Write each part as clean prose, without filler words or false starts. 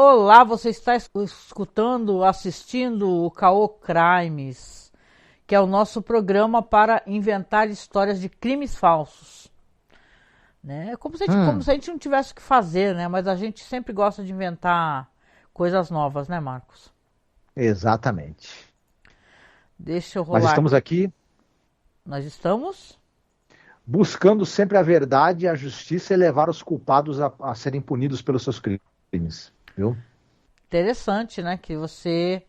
Olá, você está escutando, assistindo o Caô Crimes, que é o nosso programa para inventar histórias de crimes falsos. Né? É como se a gente não tivesse o que fazer, né? Mas a gente sempre gosta de inventar coisas novas, né, Marcos? Exatamente. Deixa eu Mas rolar estamos aqui. aqui Nós estamos? buscando sempre a verdade, a justiça e levar os culpados a serem punidos pelos seus crimes, viu? Interessante, né? Que você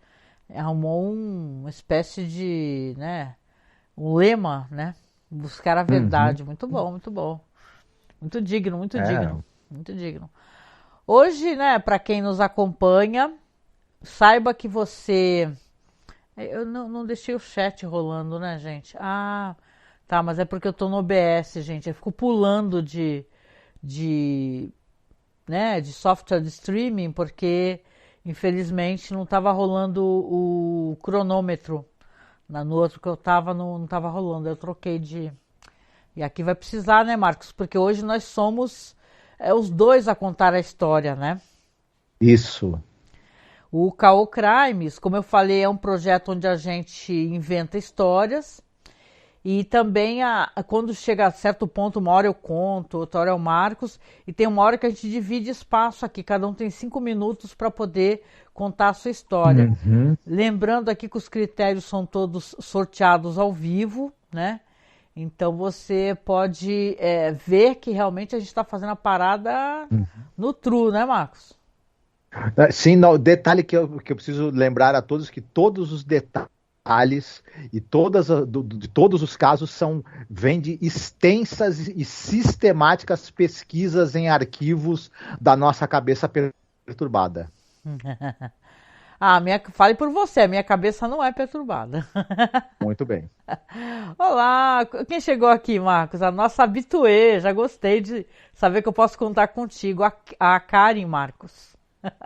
arrumou uma espécie de, né? Um lema, né? Buscar a Uhum. verdade. Muito bom, muito bom. Muito digno, muito digno, É. muito digno. Hoje, né, para quem nos acompanha, saiba que você. Eu não deixei o chat rolando, né, gente? Ah, tá, mas é porque eu tô no OBS, gente. Eu fico pulando de, de software de streaming, porque infelizmente não tava rolando o cronômetro. No outro que eu tava, não tava rolando. Eu troquei de. E aqui vai precisar, né, Marcos? Porque hoje nós somos os dois a contar a história, né? Isso. O Caô Crimes, como eu falei, é um projeto onde a gente inventa histórias e também quando chega a certo ponto, uma hora eu conto, outra hora é o Marcos, e tem uma hora que a gente divide espaço aqui, cada um tem 5 minutos para poder contar a sua história. Uhum. Lembrando aqui que os critérios são todos sorteados ao vivo, né? Então você pode ver que realmente a gente está fazendo a parada Uhum. no true, né, Marcos? Sim, não, detalhe que eu preciso lembrar a todos que todos os detalhes e de todos os casos vêm de extensas e sistemáticas pesquisas em arquivos da nossa cabeça perturbada. Fale por você, a minha cabeça não é perturbada. Muito bem. Olá, quem chegou aqui, Marcos? A nossa habituê, já gostei de saber que eu posso contar contigo, a Karen, Marcos.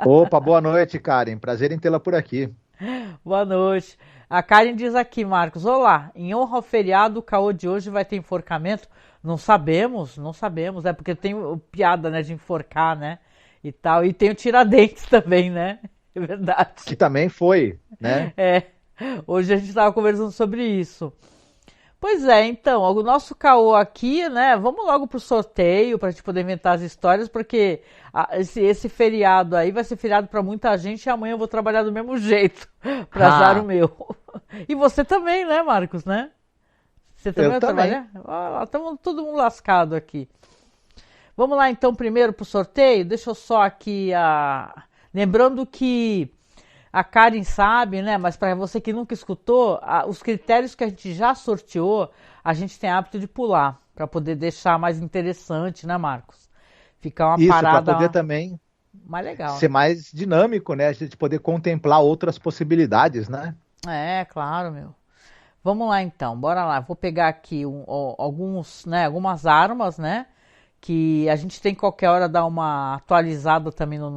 Opa, boa noite, Karen. Prazer em tê-la por aqui. Boa noite. A Karen diz aqui, Marcos, olá, em honra ao feriado, o caô de hoje vai ter enforcamento? Não sabemos, não sabemos, é porque tem piada, né, de enforcar, né, e tal, e tem o Tiradentes também, né, é Que verdade. também foi, né? É, hoje a gente estava conversando sobre isso. Pois é, então, o nosso caô aqui, né? Vamos logo pro sorteio para a gente poder inventar as histórias, porque esse feriado aí vai ser feriado para muita gente e amanhã eu vou trabalhar do mesmo jeito, para azar o Ha, meu. E você também, né, Marcos, né? Você também eu vai também. trabalhar? Estamos todo mundo lascado aqui. Vamos lá então primeiro pro sorteio? Deixa eu só aqui lembrando que a Karen sabe, né? Mas para você que nunca escutou, os critérios que a gente já sorteou, a gente tem hábito de pular para poder deixar mais interessante, né, Marcos? Ficar uma Isso, para poder parada também mais legal, ser né? mais dinâmico, né? A gente poder contemplar outras possibilidades, né? É, claro, meu. Vamos lá então, bora lá. Vou pegar aqui alguns, né, algumas armas, né? Que a gente tem que qualquer hora dar uma atualizada também na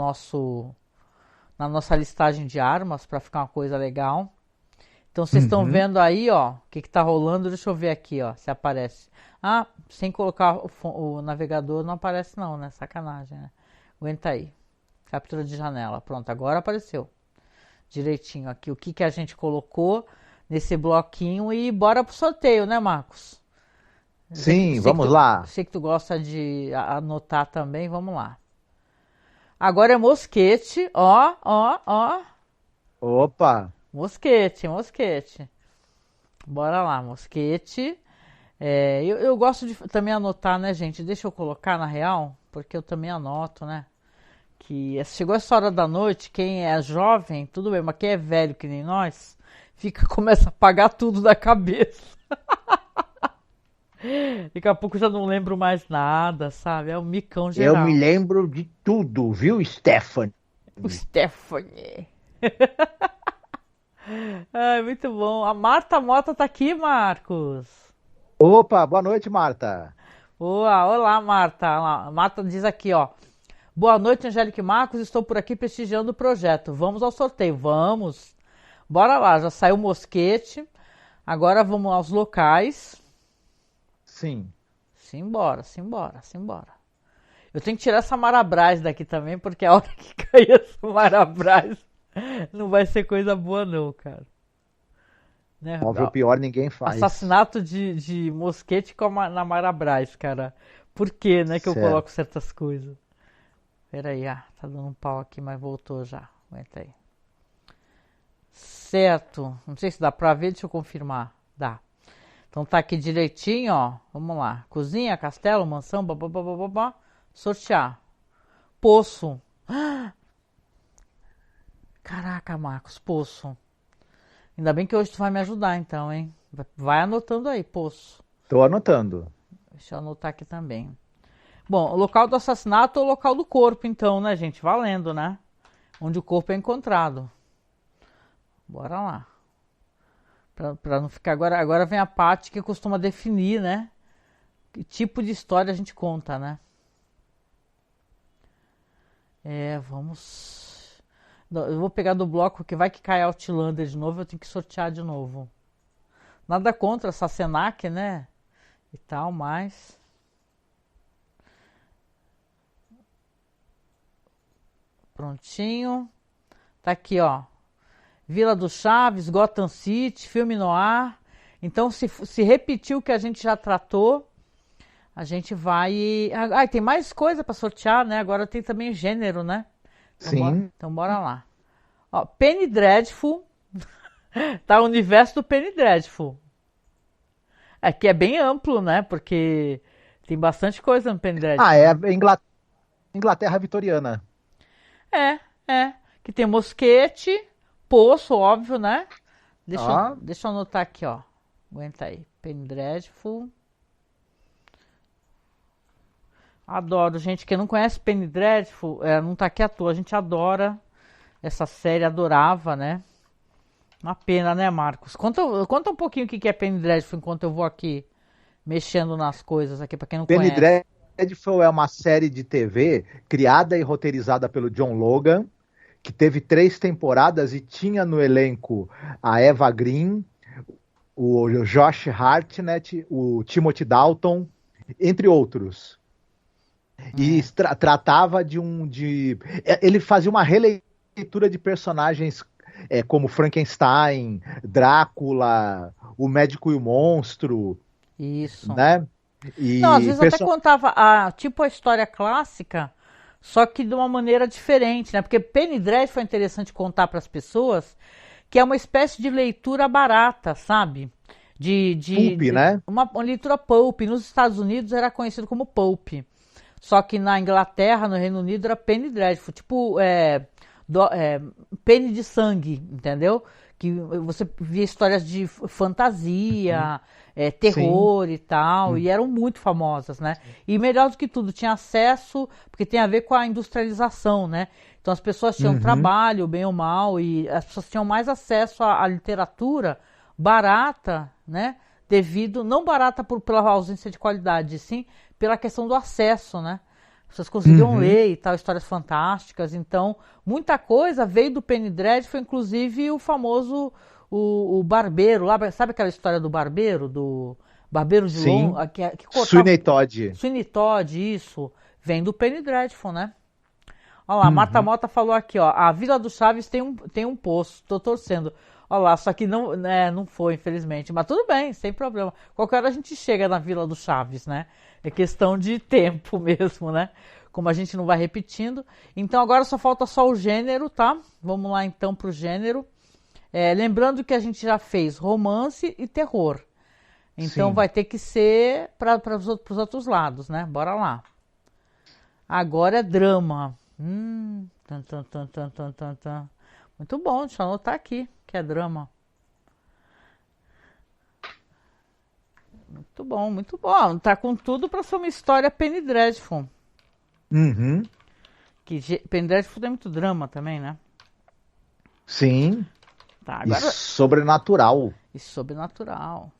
nossa listagem de armas para ficar uma coisa legal. Então vocês estão Uhum. vendo aí, ó, o que tá rolando? Deixa eu ver aqui, ó, se aparece. Ah, sem colocar o navegador não aparece não, né? Sacanagem, né? Aguenta aí. Captura de janela. Pronto, agora apareceu. Direitinho aqui o que a gente colocou nesse bloquinho e bora pro sorteio, né, Marcos? Sim, vamos lá. Sei que tu gosta de anotar também, vamos lá. Agora é mosquete, ó, ó, ó. Opa, Mosquete, mosquete. Bora lá, mosquete. Eu gosto de também anotar, né, gente? Deixa eu colocar na real, porque eu também anoto, né? Que chegou essa hora da noite, quem é jovem, tudo bem, mas quem é velho que nem nós, começa a apagar tudo da cabeça. Daqui a pouco eu já não lembro mais nada, sabe? É o micão eu me geral. lembro de tudo, viu, Stephanie? O Stephanie. Ai, muito bom. A Marta Mota tá aqui, Marcos. Opa, boa noite, Marta. Olá, Marta. A Marta diz aqui, ó. Boa noite, Angélica e Marcos. Estou por aqui prestigiando o projeto. Vamos ao sorteio. Vamos. Bora lá, já saiu o mosquete. Agora vamos aos locais. Sim. Simbora, simbora, simbora. Eu tenho que tirar essa Marabras daqui também, porque a hora que cair essa Marabras não vai ser coisa boa não, cara. Né? Óbvio, o pior ninguém faz. Assassinato de mosquete na Marabras, cara. Por que, né, que eu Certo. coloco certas coisas? Peraí, tá dando um pau aqui, mas voltou já. Aguenta aí. Certo. Não sei se dá pra ver, deixa eu confirmar. Dá. Então tá aqui direitinho, ó. Vamos lá. Cozinha, castelo, mansão, babá. Sortear. Poço. Caraca, Marcos, poço. Ainda bem que hoje tu vai me ajudar, então, hein? Vai anotando aí, poço. Tô anotando. Deixa eu anotar aqui também. Bom, o local do assassinato é o local do corpo, então, né, gente? Valendo, né? Onde o corpo é encontrado. Bora lá. Pra não ficar... Agora vem a parte que costuma definir, né? Que tipo de história a gente conta, né? Vamos... Eu vou pegar do bloco que vai que cai Outlander de novo, eu tenho que sortear de novo. Nada contra essa Senac, né? E tal, mas... Prontinho. Tá aqui, ó. Vila do Chaves, Gotham City, filme noir. Então, se repetir o que a gente já tratou, a gente vai... tem mais coisa para sortear, né? Agora tem também gênero, né? Sim. Então, bora lá. Ó, Penny Dreadful. Tá o universo do Penny Dreadful. Aqui é bem amplo, né? Porque tem bastante coisa no Penny Dreadful. É a Inglaterra vitoriana. É. Que tem mosquete, poço, óbvio, né? Deixa eu anotar aqui, ó. Aguenta aí. Penny Dreadful. Adoro, gente. Quem não conhece Penny Dreadful, não tá aqui à toa. A gente adora essa série, adorava, né? Uma pena, né, Marcos? Conta um pouquinho o que é Penny Dreadful enquanto eu vou aqui mexendo nas coisas aqui, pra quem não Penny conhece. Dreadful é uma série de TV criada e roteirizada pelo John Logan, que teve 3 temporadas e tinha no elenco a Eva Green, o Josh Hartnett, o Timothy Dalton, entre outros. E tratava ele fazia uma releitura de personagens como Frankenstein, Drácula, o Médico e o Monstro, Isso. né? Não, às vezes até contava tipo a história clássica, só que de uma maneira diferente, né? Porque Penny Dreadful foi interessante contar para as pessoas que é uma espécie de leitura barata, sabe? Pulp, né? Uma leitura pulp. Nos Estados Unidos era conhecido como pulp. Só que na Inglaterra, no Reino Unido, era Penny Dreadful. Tipo, Penny de sangue, entendeu? Que você via histórias de fantasia, terror e tal, e eram muito famosas, né? E melhor do que tudo, tinha acesso, porque tem a ver com a industrialização, né? Então as pessoas tinham trabalho, bem ou mal, e as pessoas tinham mais acesso à literatura barata, né? Devido, não barata pela ausência de qualidade, sim pela questão do acesso, né? As pessoas conseguiam ler e tal, histórias fantásticas. Então, muita coisa veio do Penny Dreadful, inclusive o famoso, o barbeiro, lá, sabe aquela história do barbeiro? Do barbeiro de Londres, que cortava... Sweeney Todd. Sweeney Todd, isso. Vem do Penny Dreadful, né? Olha lá, Marta Mota falou aqui, ó. A Vila do Chaves tem um poço, tô torcendo. Olha lá, só que não foi, infelizmente. Mas tudo bem, sem problema. Qualquer hora a gente chega na Vila do Chaves, né? É questão de tempo mesmo, né? Como a gente não vai repetindo. Então agora falta só o gênero, tá? Vamos lá então pro gênero. Lembrando que a gente já fez romance e terror. Então vai ter que ser para os outros lados, né? Bora lá. Agora é drama. Muito bom, deixa eu anotar aqui que é drama. Muito bom, muito bom. Tá com tudo para ser uma história Penny Dreadful. Que Penny Dreadful tem muito drama também, né? Sim. Tá, agora... E sobrenatural. E sobrenatural.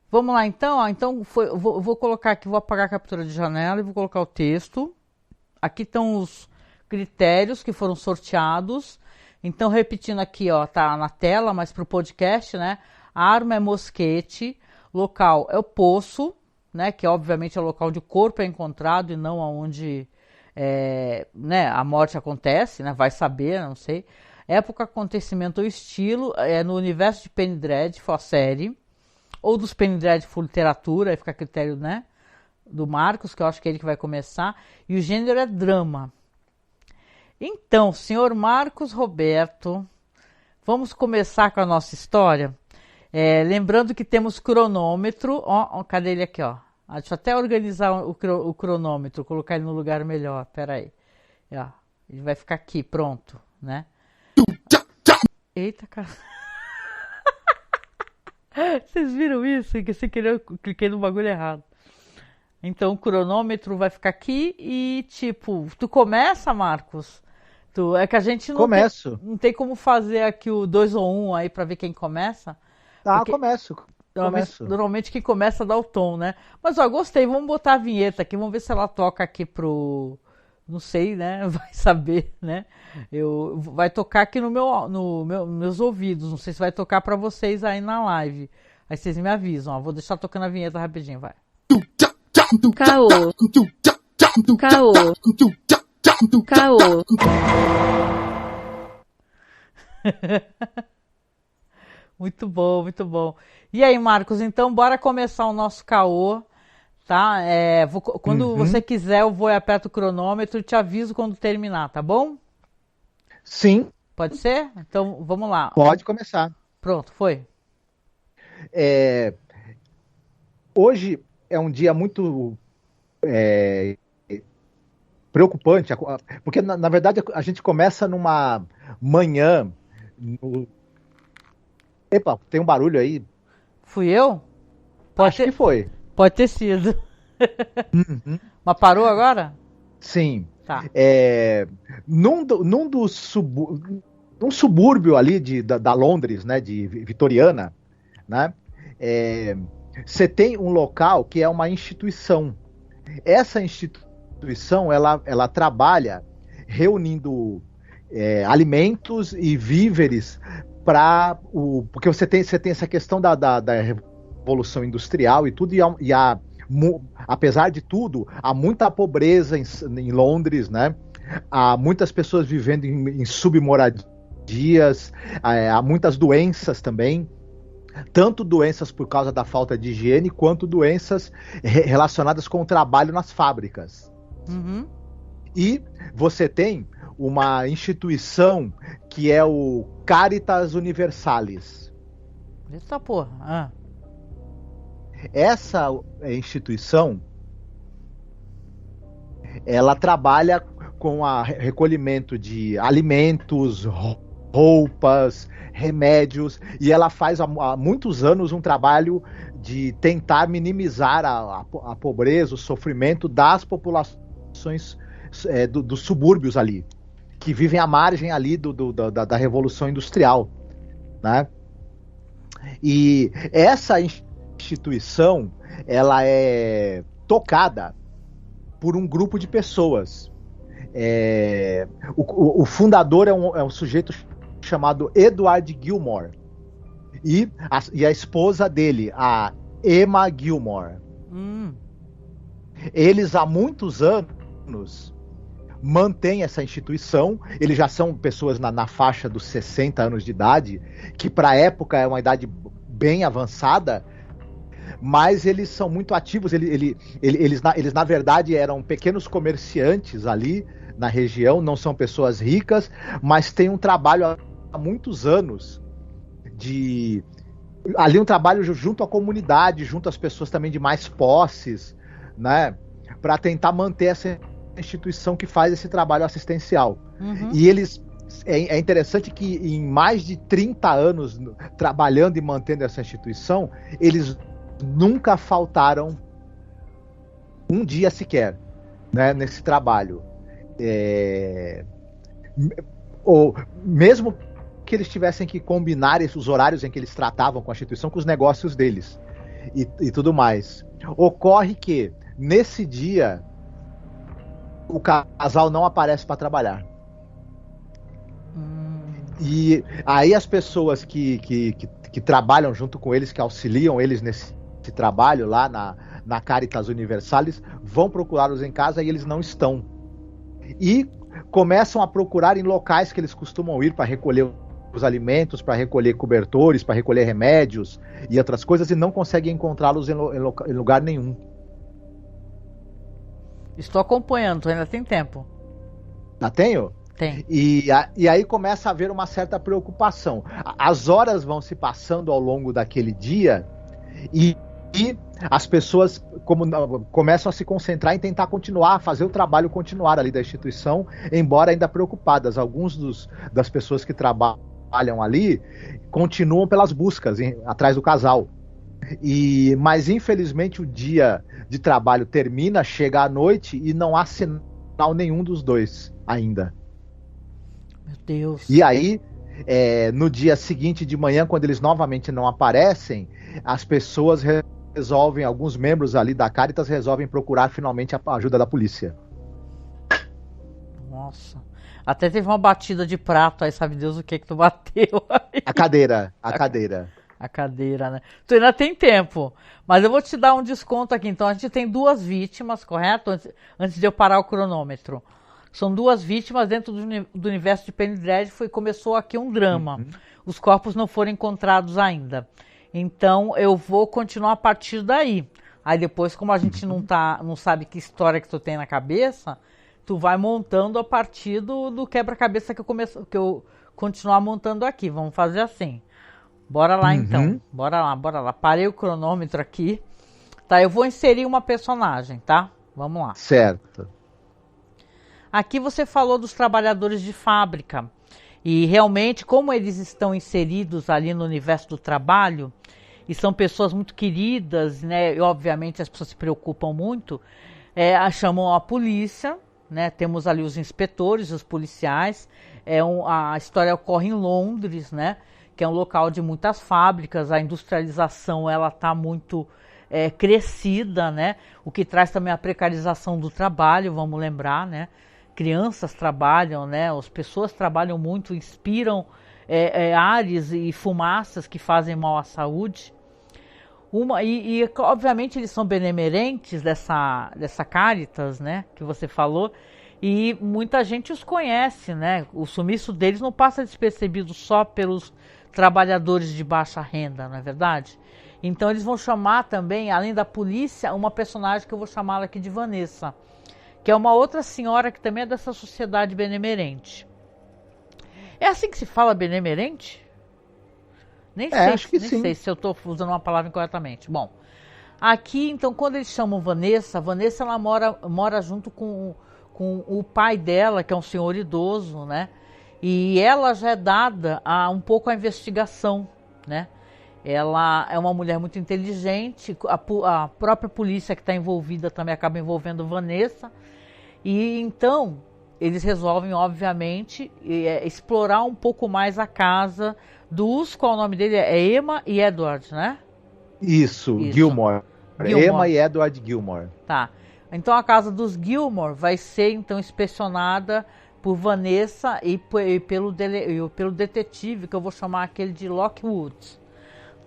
Vamos lá então, ó. Então vou colocar aqui, vou apagar a captura de janela e vou colocar o texto. Aqui estão os critérios que foram sorteados. Então, repetindo aqui, ó, tá na tela, mas para o podcast, né? A arma é mosquete, local é o poço, né, que obviamente é o local onde o corpo é encontrado e não aonde né, a morte acontece, né, vai saber, não sei. Época, acontecimento ou estilo, no universo de Penny Dreadful, a série, ou dos Penny Dreadful literatura, aí fica a critério, né, do Marcos, que eu acho que é ele que vai começar, e o gênero é drama. Então, senhor Marcos Roberto, vamos começar com a nossa história. Lembrando que temos cronômetro. Cadê ele aqui? Deixa eu até organizar o cronômetro, colocar ele no lugar melhor. Pera aí. Ele vai ficar aqui, pronto, né? Eita, cara. Vocês viram isso? Que sem querer eu cliquei no bagulho errado. Então o cronômetro vai ficar aqui e tipo, tu começa, Marcos? É que a gente não tem como fazer aqui o 2 ou 1 aí pra ver quem começa. Tá, começo. Normalmente quem começa dá o tom, né? Mas gostei, vamos botar a vinheta aqui, vamos ver se ela toca aqui pro... Não sei, né? Vai saber, né? Vai tocar aqui meus ouvidos, não sei se vai tocar pra vocês aí na live. Aí vocês me avisam, vou deixar tocando a vinheta rapidinho, vai. Caô. Caô. Caô. Muito bom, muito bom. E aí, Marcos, então bora começar o nosso caô, tá? Quando você quiser, eu vou e aperto o cronômetro e te aviso quando terminar, tá bom? Sim. Pode ser? Então, vamos lá. Pode começar. Pronto, foi. Hoje é um dia muito preocupante, porque, na verdade, a gente começa numa manhã... Epa, tem um barulho aí. Fui eu? Acho que foi. Pode ter sido. Mas parou agora? Sim. Tá. Num subúrbio ali da Londres, né, de Vitoriana, né, você tem um local que é uma instituição. Essa instituição, ela trabalha reunindo alimentos e víveres porque você tem essa questão da Revolução Industrial e tudo, apesar de tudo, há muita pobreza em Londres, né? Há muitas pessoas vivendo em submoradias, há muitas doenças também, tanto doenças por causa da falta de higiene, quanto doenças relacionadas com o trabalho nas fábricas. E você tem uma instituição que é o Caritas Universalis. Eita porra. Essa instituição, ela trabalha com o recolhimento de alimentos, roupas, remédios, e ela faz há muitos anos um trabalho de tentar minimizar a pobreza, o sofrimento das populações dos subúrbios ali, que vivem à margem ali da Revolução Industrial, né? E essa instituição, ela é tocada por um grupo de pessoas. O fundador é um sujeito chamado Edward Gilmore e a esposa dele, a Emma Gilmore. Eles há muitos anos mantém essa instituição. Eles já são pessoas na faixa dos 60 anos de idade, que para a época é uma idade bem avançada, mas eles são muito ativos. Eles na verdade eram pequenos comerciantes ali na região, não são pessoas ricas, mas têm um trabalho há muitos anos um trabalho junto à comunidade, junto às pessoas também de mais posses, né, para tentar manter essa instituição que faz esse trabalho assistencial. E eles... É interessante que em mais de 30 anos trabalhando e mantendo essa instituição, eles nunca faltaram um dia sequer, né, nesse trabalho. Ou mesmo que eles tivessem que combinar os horários em que eles tratavam com a instituição com os negócios deles e tudo mais. Ocorre que nesse dia o casal não aparece para trabalhar. E aí as pessoas que trabalham junto com eles, que auxiliam eles nesse trabalho lá na Caritas Universalis, vão procurá-los em casa e eles não estão. E começam a procurar em locais que eles costumam ir para recolher os alimentos, para recolher cobertores, para recolher remédios e outras coisas, e não conseguem encontrá-los em lugar nenhum. Estou acompanhando, tu ainda tem tempo. Já tenho? Tem. E aí começa a haver uma certa preocupação. As horas vão se passando ao longo daquele dia e as pessoas começam a se concentrar em tentar continuar, a fazer o trabalho continuar ali da instituição, embora ainda preocupadas. Alguns das pessoas que trabalham ali continuam pelas buscas atrás do casal. Mas infelizmente o dia de trabalho termina, chega à noite e não há sinal nenhum dos dois ainda. Meu Deus. E aí, no dia seguinte de manhã, quando eles novamente não aparecem, as pessoas resolvem, alguns membros ali da Caritas resolvem procurar finalmente a ajuda da polícia. Nossa. Até teve uma batida de prato aí, sabe Deus o que tu bateu aí. A cadeira. A cadeira, né? Tu ainda tem tempo, mas eu vou te dar um desconto aqui. Então, a gente tem 2 vítimas, correto? Antes de eu parar o cronômetro. São 2 vítimas dentro do universo de Penny Dreadful e começou aqui um drama. Os corpos não foram encontrados ainda. Então, eu vou continuar a partir daí. Aí depois, como a gente não sabe que história que tu tem na cabeça, tu vai montando a partir do quebra-cabeça que eu continuar montando aqui. Vamos fazer assim. Bora lá então. Bora lá. Parei o cronômetro aqui. Tá, eu vou inserir uma personagem, tá? Vamos lá. Certo. Aqui você falou dos trabalhadores de fábrica. E realmente, como eles estão inseridos ali no universo do trabalho, e são pessoas muito queridas, né? E obviamente as pessoas se preocupam muito, chamam a polícia, né? Temos ali os inspetores, os policiais. A história ocorre em Londres, né? Que é um local de muitas fábricas, a industrialização ela está muito crescida, né? O que traz também a precarização do trabalho, vamos lembrar, né? Crianças trabalham, né? As pessoas trabalham muito, inspiram ares e fumaças que fazem mal à saúde. Obviamente eles são benemerentes dessa Caritas, né? Que você falou. E muita gente os conhece, né? O sumiço deles não passa despercebido só pelos trabalhadores de baixa renda, não é verdade? Então eles vão chamar também, além da polícia, uma personagem que eu vou chamá-la aqui de Vanessa, que é uma outra senhora que também é dessa sociedade benemerente. É assim que se fala benemerente? Nem sei se eu estou usando uma palavra incorretamente. Bom, aqui então quando eles chamam Vanessa ela mora junto com o pai dela, que é um senhor idoso, né? E ela já é dada um pouco à investigação, né? Ela é uma mulher muito inteligente, a própria polícia que está envolvida também acaba envolvendo Vanessa. E então eles resolvem, obviamente, explorar um pouco mais a casa qual o nome dele? É Emma e Edward, né? Isso. Gilmore. Emma e Edward Gilmore. Tá. Então a casa dos Gilmore vai ser então inspecionada por Vanessa e pelo detetive, que eu vou chamar aquele de Lockwood.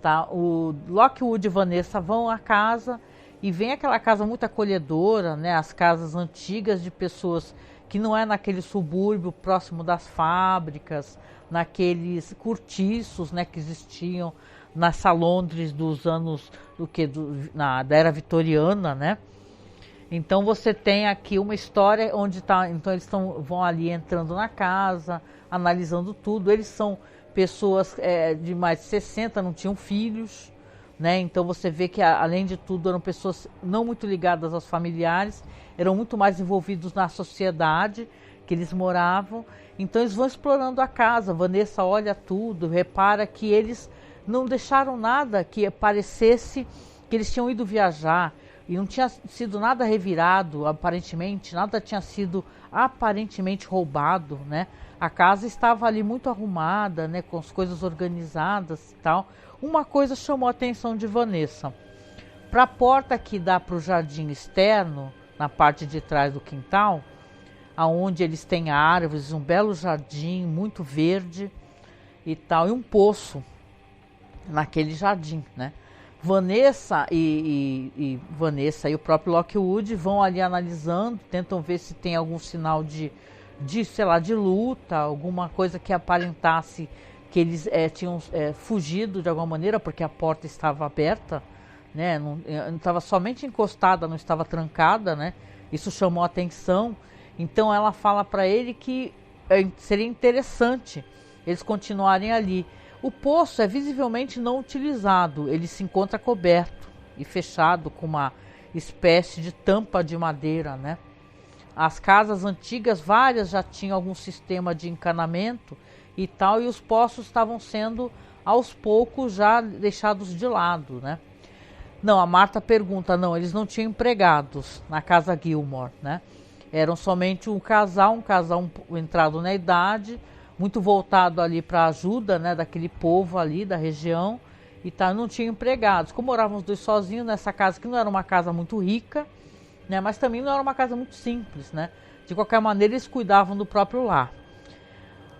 Tá? O Lockwood e Vanessa vão à casa e vem aquela casa muito acolhedora, né? As casas antigas de pessoas que não é naquele subúrbio próximo das fábricas, naqueles cortiços, né, que existiam nessa Londres dos anos da era vitoriana, né? Então você tem aqui uma história onde então eles vão ali entrando na casa, analisando tudo. Eles são pessoas de mais de 60, não tinham filhos, né? Então você vê que além de tudo eram pessoas não muito ligadas aos familiares, eram muito mais envolvidos na sociedade que eles moravam. Então eles vão explorando a casa. Vanessa olha tudo, repara que eles não deixaram nada que parecesse que eles tinham ido viajar. E não tinha sido nada revirado, aparentemente, nada tinha sido aparentemente roubado, né? A casa estava ali muito arrumada, né? Com as coisas organizadas e tal. Uma coisa chamou a atenção de Vanessa. Para a porta que dá para o jardim externo, na parte de trás do quintal, aonde eles têm árvores, um belo jardim, muito verde e tal, e um poço naquele jardim, né? Vanessa Vanessa e o próprio Lockwood vão ali analisando, tentam ver se tem algum sinal de sei lá, de luta, alguma coisa que aparentasse que eles tinham fugido de alguma maneira, porque a porta estava aberta, né? Não estava somente encostada, não estava trancada, né? Isso chamou a atenção. Então ela fala para ele que seria interessante eles continuarem ali. O poço é visivelmente não utilizado, ele se encontra coberto e fechado com uma espécie de tampa de madeira, né? As casas antigas, várias já tinham algum sistema de encanamento e tal, e os poços estavam sendo aos poucos já deixados de lado, né? Não, a Marta pergunta, não, eles não tinham empregados na casa Gilmore, né? Eram somente um casal entrado na idade, muito voltado ali para a ajuda, né, daquele povo ali da região, e tá, não tinha empregados. Como moravam os dois sozinhos nessa casa, que não era uma casa muito rica, né, mas também não era uma casa muito simples, né? De qualquer maneira, eles cuidavam do próprio lar.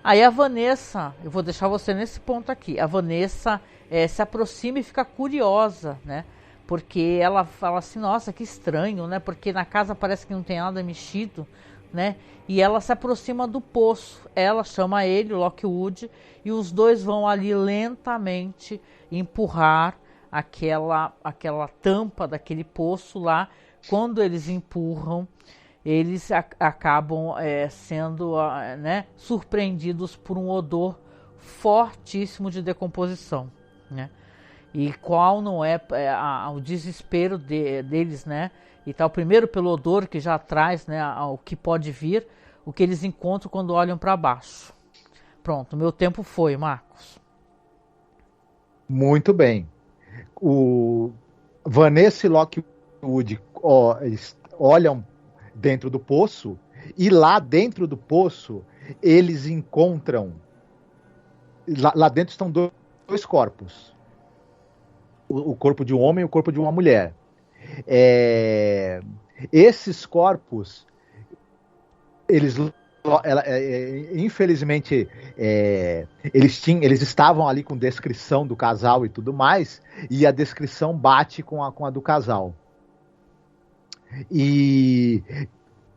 Aí a Vanessa, eu vou deixar você nesse ponto aqui, a Vanessa se aproxima e fica curiosa, né? Porque ela fala assim, nossa, que estranho, né? Porque na casa parece que não tem nada mexido, né? E ela se aproxima do poço. Ela chama ele, Lockwood, e os dois vão ali lentamente empurrar aquela tampa daquele poço lá. Quando eles empurram, eles acabam sendo né, surpreendidos por um odor fortíssimo de decomposição, né? E qual não é o desespero deles, né? E tal, primeiro pelo odor que já traz, né, o que pode vir, o que eles encontram quando olham para baixo. Pronto, meu tempo foi, Marcos. Muito bem. O Vanessa e Lockwood eles olham dentro do poço, e lá dentro do poço eles encontram, lá dentro estão dois corpos, o corpo de um homem e o corpo de uma mulher. Esses corpos, infelizmente, eles estavam ali com descrição do casal e tudo mais, e a descrição bate com a do casal. E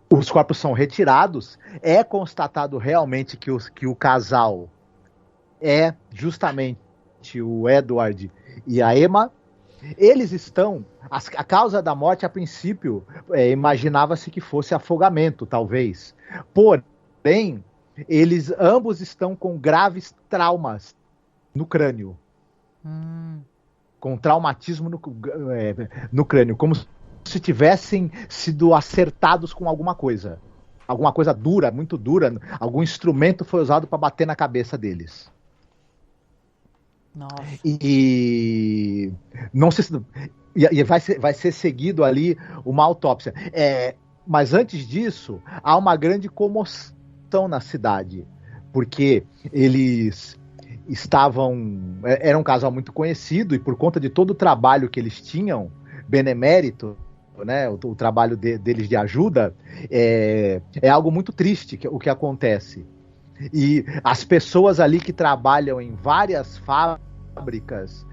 os corpos são retirados, é constatado realmente que o casal é justamente o Edward e a Emma. Eles estão... A causa da morte, a princípio, imaginava-se que fosse afogamento, talvez. Porém, eles ambos estão com graves traumas no crânio. Com traumatismo no crânio, como se tivessem sido acertados com alguma coisa. Alguma coisa dura, muito dura. Algum instrumento foi usado para bater na cabeça deles. Nossa. E vai ser seguido ali uma autópsia. Mas antes disso, há uma grande comoção na cidade, porque eles era um casal muito conhecido, e por conta de todo o trabalho que eles tinham, benemérito, né, o trabalho deles de ajuda, é algo muito triste o que acontece. E as pessoas ali que trabalham em várias fábricas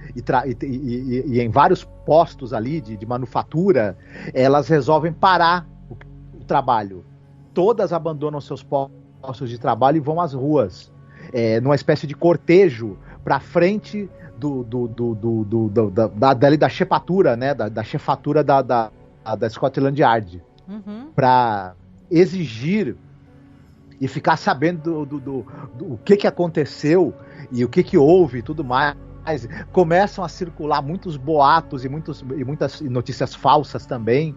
e em vários postos ali de manufatura, elas resolvem parar o trabalho. Todas abandonam seus postos de trabalho e vão às ruas, numa espécie de cortejo para frente da chefatura, né, da chefatura da Scotland Yard, para exigir e ficar sabendo do que aconteceu e o que houve e tudo mais. Começam a circular muitos boatos e muitas notícias falsas também,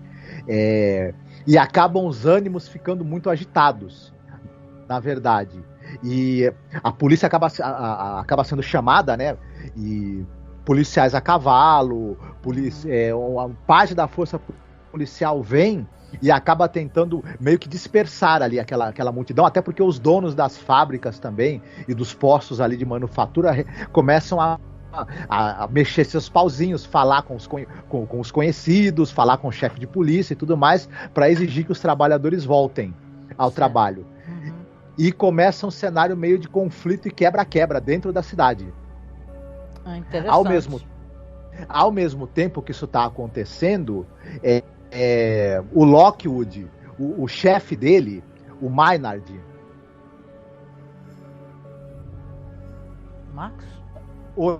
e acabam os ânimos ficando muito agitados, na verdade. E a polícia acaba sendo chamada, né? E policiais a cavalo, parte da força policial vem e acaba tentando meio que dispersar ali aquela multidão, até porque os donos das fábricas também e dos postos ali de manufatura começam a mexer seus pauzinhos, falar com os conhecidos, falar com o chefe de polícia e tudo mais, para exigir que os trabalhadores voltem ao trabalho. E começa um cenário meio de conflito e quebra-quebra dentro da cidade. Interessante. Ao mesmo tempo que isso está acontecendo, o Lockwood, o chefe dele, o Maynard. Max? Oi,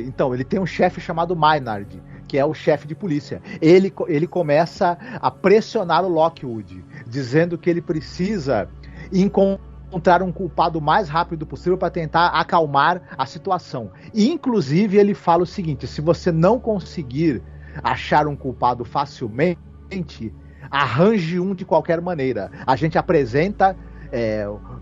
então, ele tem um chefe chamado Maynard, que é o chefe de polícia. Ele começa a pressionar o Lockwood, dizendo que ele precisa encontrar um culpado o mais rápido possível para tentar acalmar a situação. E, inclusive, ele fala o seguinte: se você não conseguir achar um culpado facilmente, arranje um de qualquer maneira. A gente apresenta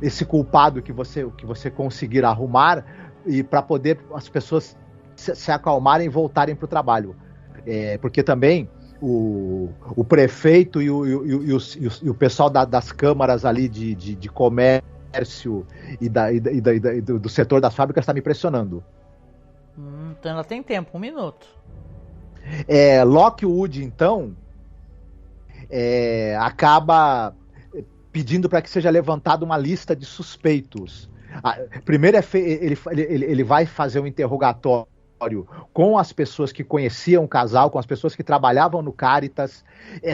esse culpado que você conseguir arrumar, e para poder as pessoas se acalmarem e voltarem para o trabalho. Porque também o prefeito e o pessoal das câmaras ali de comércio e do setor das fábricas está me pressionando. Então ela tem tempo, 1 minuto. Lockwood, então, acaba pedindo para que seja levantada uma lista de suspeitos. Primeiro ele vai fazer um interrogatório com as pessoas que conheciam o casal, com as pessoas que trabalhavam no Caritas.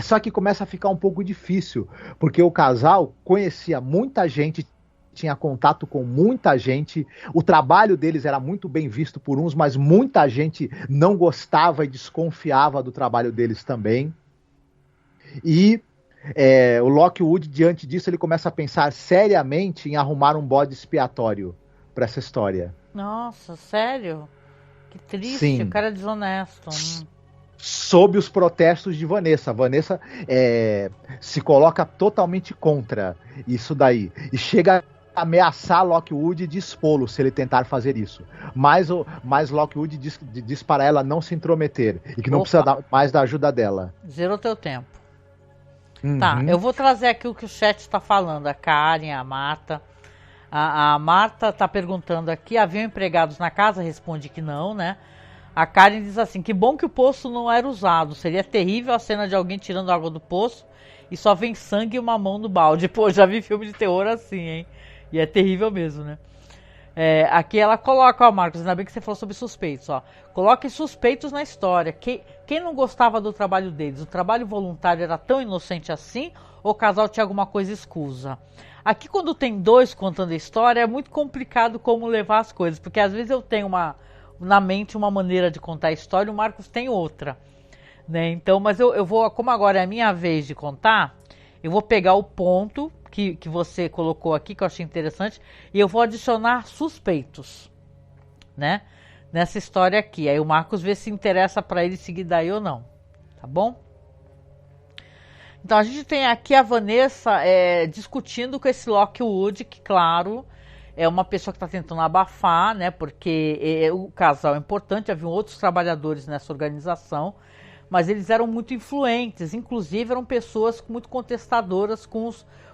Só que começa a ficar um pouco difícil, porque o casal conhecia muita gente, tinha contato com muita gente, o trabalho deles era muito bem visto por uns, mas muita gente não gostava e desconfiava do trabalho deles também. E o Lockwood, diante disso, ele começa a pensar seriamente em arrumar um bode expiatório para essa história. Nossa, sério? Que triste, Sim. O cara é desonesto. Sob os protestos de Vanessa. Vanessa se coloca totalmente contra isso daí. E chega a ameaçar Lockwood de expô-lo se ele tentar fazer isso. Mas Lockwood diz para ela não se intrometer e que não precisa mais da ajuda dela. Zerou teu tempo. Uhum. Tá, eu vou trazer aqui o que o chat está falando. A Karen, a Marta. A Marta está perguntando aqui, haviam empregados na casa? Responde que não, né? A Karen diz assim, que bom que o poço não era usado. Seria terrível a cena de alguém tirando água do poço e só vem sangue e uma mão no balde. Pô, já vi filme de terror assim, hein? E é terrível mesmo, né? Aqui ela coloca, ó, Marcos, ainda bem que você falou sobre suspeitos, ó. Coloque suspeitos na história. Quem não gostava do trabalho deles? O trabalho voluntário era tão inocente assim? Ou o casal tinha alguma coisa escusa? Aqui, quando tem dois contando a história, é muito complicado como levar as coisas, porque às vezes eu tenho na mente uma maneira de contar a história e o Marcos tem outra, né? Então, mas eu vou, como agora é a minha vez de contar, eu vou pegar o ponto que você colocou aqui, que eu achei interessante, e eu vou adicionar suspeitos, né? Nessa história aqui. Aí o Marcos vê se interessa para ele seguir daí ou não, tá bom? Então a gente tem aqui a Vanessa discutindo com esse Lockwood, que claro, é uma pessoa que está tentando abafar, né? Porque o casal é importante, haviam outros trabalhadores nessa organização, mas eles eram muito influentes, inclusive eram pessoas muito contestadoras com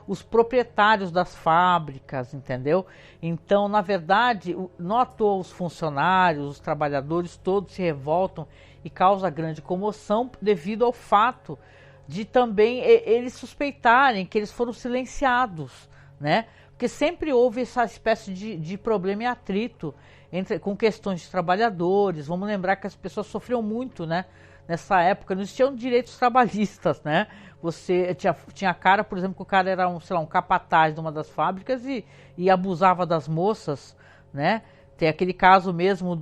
os proprietários das fábricas, entendeu? Então, na verdade, não à toa os funcionários, os trabalhadores todos se revoltam e causa grande comoção devido ao fato de também eles suspeitarem que eles foram silenciados, né? Porque sempre houve essa espécie de problema e atrito com questões de trabalhadores. Vamos lembrar que as pessoas sofriam muito, né? Nessa época não existiam direitos trabalhistas, né? Você tinha cara, por exemplo, que o cara era um capataz de uma das fábricas e abusava das moças, né? Tem aquele caso mesmo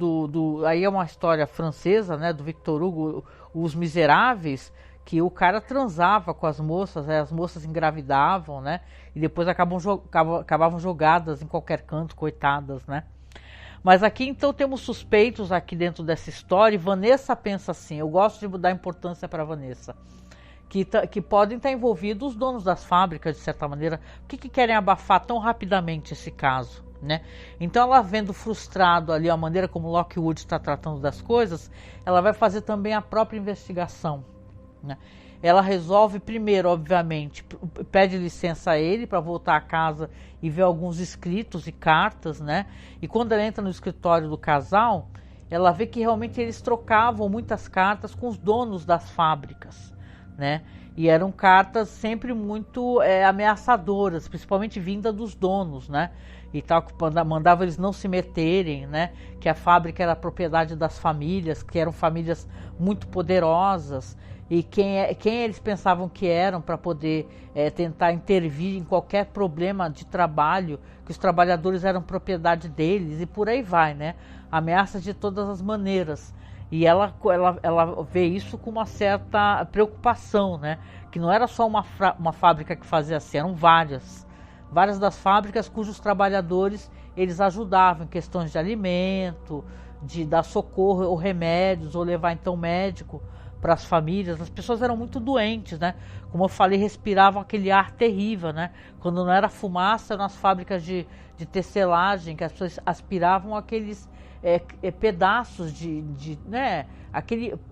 aí é uma história francesa, né? Do Victor Hugo, Os Miseráveis, que o cara transava com as moças, as moças engravidavam, né? E depois acabavam jogadas em qualquer canto, coitadas, né? Mas aqui então temos suspeitos aqui dentro dessa história e Vanessa pensa assim, eu gosto de dar importância para Vanessa, que podem estar envolvidos os donos das fábricas de certa maneira, por que querem abafar tão rapidamente esse caso, né? Então ela vendo frustrado ali a maneira como Lockwood está tratando das coisas, ela vai fazer também a própria investigação, né? Ela resolve primeiro, obviamente, pede licença a ele para voltar a casa e ver alguns escritos e cartas, né? E quando ela entra no escritório do casal, ela vê que realmente eles trocavam muitas cartas com os donos das fábricas, né? E eram cartas sempre muito ameaçadoras, principalmente vinda dos donos, né? e tal, que mandava eles não se meterem, né? Que a fábrica era propriedade das famílias, que eram famílias muito poderosas, e quem eles pensavam que eram para poder tentar intervir em qualquer problema de trabalho, que os trabalhadores eram propriedade deles, e por aí vai, né? Ameaças de todas as maneiras. E ela vê isso com uma certa preocupação, né? Que não era só uma fábrica que fazia assim, eram várias das fábricas cujos trabalhadores eles ajudavam em questões de alimento, de dar socorro ou remédios, ou levar então médico para as famílias. As pessoas eram muito doentes, né? Como eu falei, respiravam aquele ar terrível, né? Quando não era fumaça, nas fábricas de tecelagem, que as pessoas aspiravam aqueles pedaços né?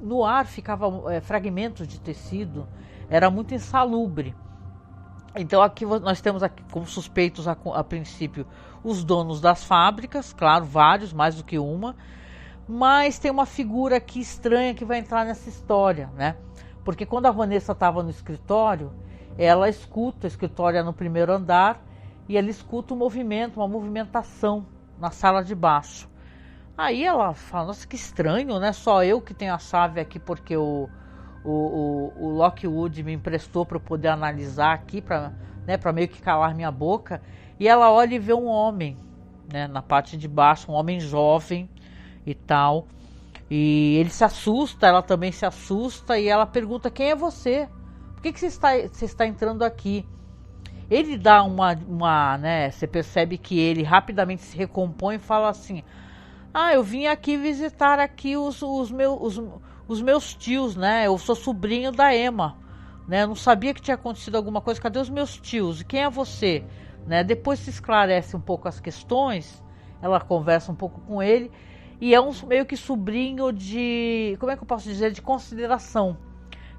No ar ficavam fragmentos de tecido, era muito insalubre. Então aqui nós temos aqui como suspeitos a princípio os donos das fábricas, claro, vários, mais do que uma, mas tem uma figura aqui estranha que vai entrar nessa história, né? Porque quando a Vanessa estava no escritório, ela escuta, o escritório é no primeiro andar, e ela escuta um movimento, uma movimentação na sala de baixo. Aí ela fala, nossa, que estranho, né? Só eu que tenho a chave aqui porque o Lockwood me emprestou para eu poder analisar aqui, para meio que calar minha boca. E ela olha e vê um homem, né, na parte de baixo, um homem jovem e tal. E ele se assusta, ela também se assusta, e ela pergunta, quem é você? Por que você está entrando aqui? Ele dá né, você percebe que ele rapidamente se recompõe e fala assim, eu vim aqui visitar aqui os meus tios, né? Eu sou sobrinho da Emma, né? Eu não sabia que tinha acontecido alguma coisa. Cadê os meus tios? E quem é você? Né? Depois se esclarece um pouco as questões. Ela conversa um pouco com ele e é meio que sobrinho de, como é que eu posso dizer, de consideração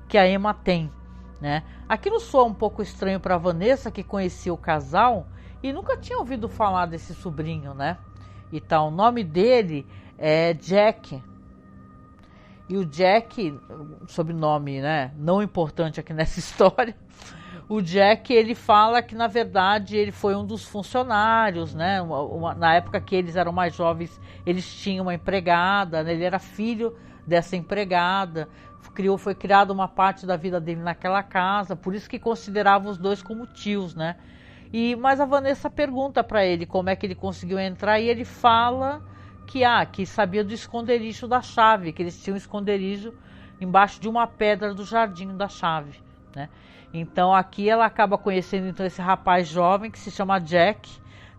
que a Emma tem, né? Aquilo soa um pouco estranho para Vanessa, que conhecia o casal e nunca tinha ouvido falar desse sobrinho, né? E tal. O nome dele é Jack. E o Jack, sobrenome, né, não importante aqui nessa história, o Jack, ele fala que na verdade ele foi um dos funcionários, né, na época que eles eram mais jovens, eles tinham uma empregada, né, ele era filho dessa empregada, foi criada uma parte da vida dele naquela casa, por isso que considerava os dois como tios, né. Mas a Vanessa pergunta para ele como é que ele conseguiu entrar e ele fala que sabia do esconderijo da chave, que eles tinham um esconderijo embaixo de uma pedra do jardim da chave, né? Então aqui ela acaba conhecendo então esse rapaz jovem que se chama Jack,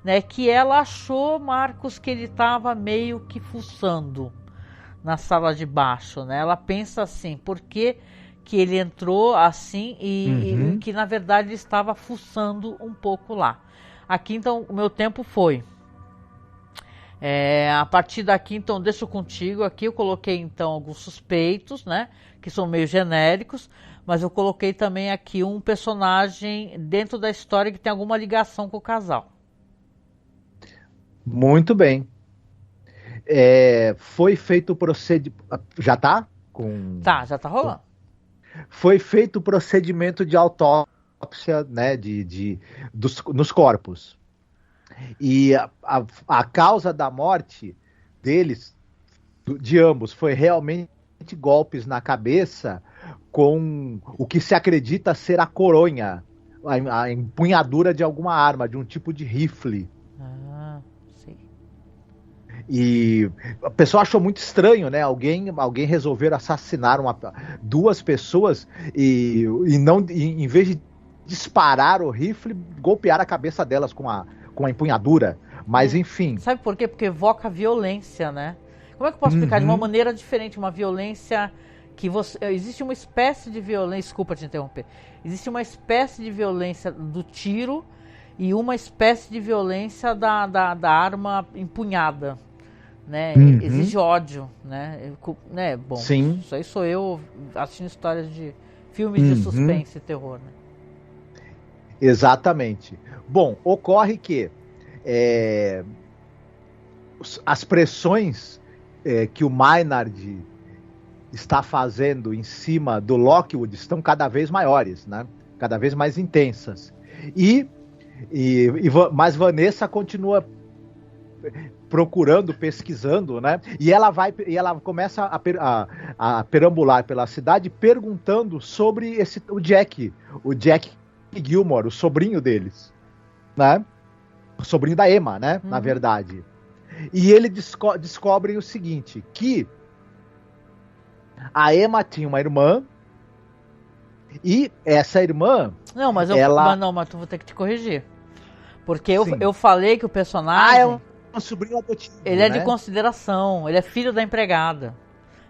né? Que ela achou, Marcos, que ele estava meio que fuçando na sala de baixo, né? Ela pensa assim, por que ele entrou assim e que na verdade ele estava fuçando um pouco lá. Aqui então o meu tempo foi. A partir daqui, então, deixo contigo. Aqui eu coloquei, então, alguns suspeitos, né? Que são meio genéricos. Mas eu coloquei também aqui um personagem dentro da história que tem alguma ligação com o casal. Muito bem. Foi feito o procedimento... Já tá? Tá, já tá rolando. Foi feito o procedimento de autópsia, né? Nos corpos. E a causa da morte deles, de ambos, foi realmente golpes na cabeça com o que se acredita ser a coronha, a empunhadura de alguma arma, de um tipo de rifle. Sim. E a pessoa achou muito estranho, né? Alguém resolver assassinar duas pessoas e não, em vez de disparar o rifle, golpear a cabeça delas com a empunhadura, mas enfim. Sabe por quê? Porque evoca violência, né? Como é que eu posso explicar? De uma maneira diferente, uma violência que existe uma espécie de violência, desculpa te interromper, existe uma espécie de violência do tiro e uma espécie de violência da arma empunhada, né? Exige ódio, né? Bom, sim. Isso aí sou eu assistindo histórias de filmes de suspense e terror, né? Exatamente. Bom, ocorre que as pressões que o Maynard está fazendo em cima do Lockwood estão cada vez maiores, né? Cada vez mais intensas. Mas Vanessa continua procurando, pesquisando, né? E ela começa a perambular pela cidade perguntando sobre o Jack Gilmore, o sobrinho deles, né? O sobrinho da Emma, né? Na verdade. E ele descobre o seguinte, que a Emma tinha uma irmã e essa irmã... Não, mas mas tu vou ter que te corrigir. Porque eu falei que o personagem... é um sobrinho adotivo, ele é de consideração, ele é filho da empregada.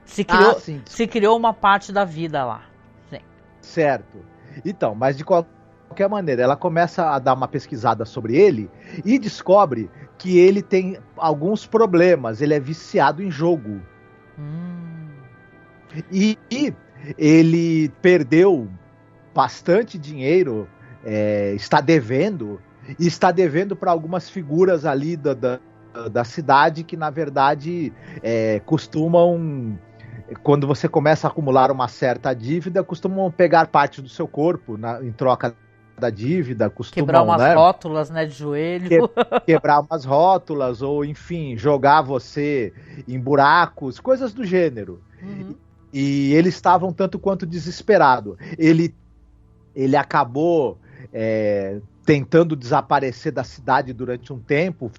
Se criou uma parte da vida lá. Sim. Certo. Então, mas de qualquer maneira, ela começa a dar uma pesquisada sobre ele e descobre que ele tem alguns problemas, ele é viciado em jogo. E ele perdeu bastante dinheiro, está devendo para algumas figuras ali da cidade que, na verdade, costumam, quando você começa a acumular uma certa dívida, costumam pegar parte do seu corpo em troca da dívida, costumam... Quebrar umas rótulas, né, de joelho. Quebrar umas rótulas, ou, enfim, jogar você em buracos, coisas do gênero. E eles estavam tanto quanto desesperados. Ele acabou tentando desaparecer da cidade durante um tempo,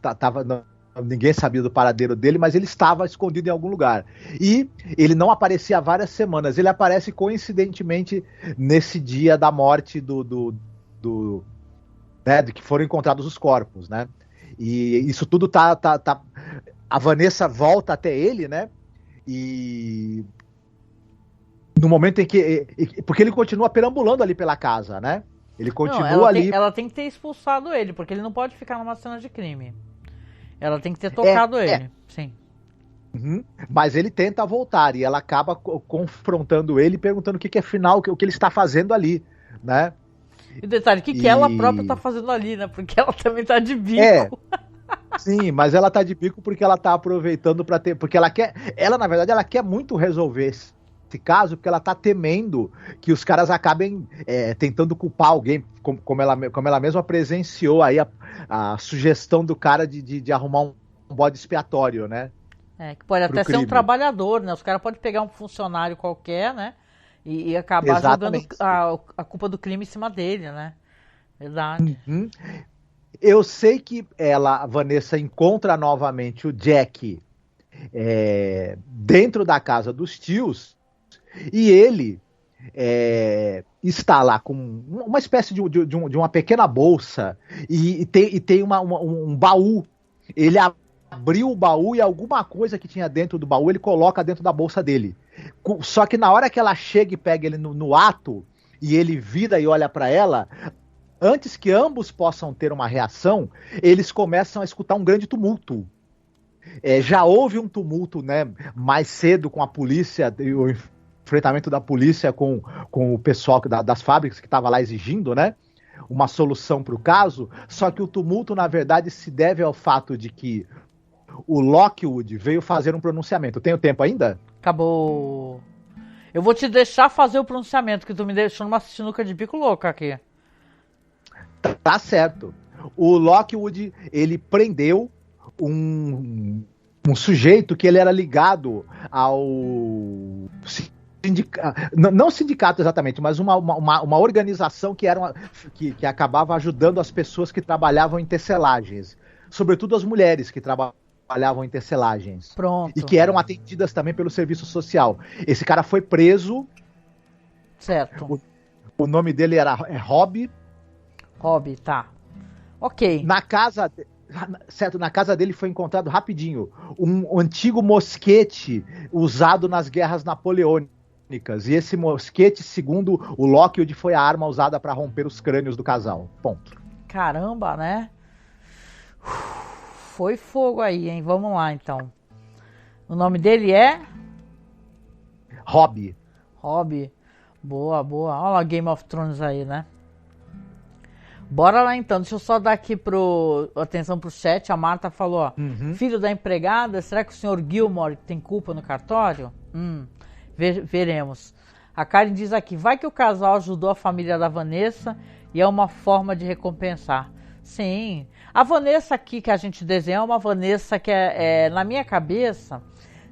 ninguém sabia do paradeiro dele, mas ele estava escondido em algum lugar. E ele não aparecia há várias semanas. Ele aparece coincidentemente nesse dia da morte de que foram encontrados os corpos, né? E isso tudo a Vanessa volta até ele, né? E no momento em que... Porque ele continua perambulando ali pela casa, né? Ele continua ali... Ela tem que ter expulsado ele, porque ele não pode ficar numa cena de crime. Ela tem que ter tocado ele, sim. Mas ele tenta voltar e ela acaba confrontando ele, perguntando o que afinal, o que ele está fazendo ali, né? E o detalhe, o que ela própria está fazendo ali, né? Porque ela também está de bico. Sim, mas ela tá de bico porque ela tá aproveitando para ter... Porque na verdade, ela quer muito resolver esse caso, porque ela tá temendo que os caras acabem tentando culpar alguém, como ela mesma presenciou aí a sugestão do cara de arrumar um bode expiatório, né? Que pode até ser um trabalhador, né? Os caras podem pegar um funcionário qualquer, né? E acabar jogando a culpa do crime em cima dele, né? Verdade. Eu sei que a Vanessa, encontra novamente o Jack dentro da casa dos tios, e ele está lá com uma espécie de uma pequena bolsa e tem um baú. Ele abriu o baú e alguma coisa que tinha dentro do baú ele coloca dentro da bolsa dele. Só que na hora que ela chega e pega ele no ato e ele vira e olha para ela, antes que ambos possam ter uma reação, eles começam a escutar um grande tumulto. Já houve um tumulto, né, mais cedo com a polícia, o enfrentamento da polícia com o pessoal das fábricas que estava lá exigindo, né, uma solução para o caso, só que o tumulto, na verdade, se deve ao fato de que o Lockwood veio fazer um pronunciamento. Tenho tempo ainda? Acabou. Eu vou te deixar fazer o pronunciamento, que tu me deixou numa sinuca de bico louca aqui. Tá certo. O Lockwood, ele prendeu um sujeito que ele era ligado ao não sindicato exatamente, mas uma organização que acabava ajudando as pessoas que trabalhavam em tecelagens, sobretudo as mulheres que trabalhavam em tecelagens. Pronto. E que eram atendidas também pelo serviço social. Esse cara foi preso. Certo. O nome dele era Rob. Rob, tá. Ok. Na casa dele foi encontrado rapidinho um antigo mosquete usado nas guerras napoleônicas. E esse mosquete, segundo o Lockwood, foi a arma usada para romper os crânios do casal. Ponto. Caramba, né? Foi fogo aí, hein? Vamos lá, então. O nome dele é? Rob. Rob. Boa, boa. Olha lá Game of Thrones aí, né? Bora lá, então. Deixa eu só dar aqui atenção pro chat. A Marta falou, ó. Filho da empregada, será que o senhor Gilmore tem culpa no cartório? Veremos. A Karen diz aqui, vai que o casal ajudou a família da Vanessa e é uma forma de recompensar. Sim. A Vanessa aqui que a gente desenha é uma Vanessa que na minha cabeça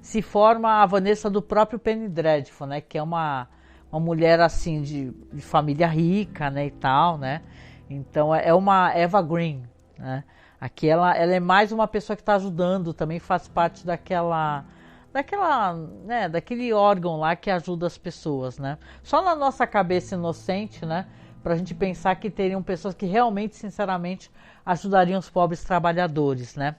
se forma a Vanessa do próprio Penny Dreadful, né? Que é uma mulher assim de família rica, né, e tal, né? Então é uma Eva Green, né? Aqui ela é mais uma pessoa que está ajudando, também faz parte né, daquele órgão lá que ajuda as pessoas, né? Só na nossa cabeça inocente, né, para a gente pensar que teriam pessoas que realmente, sinceramente, ajudariam os pobres trabalhadores, né?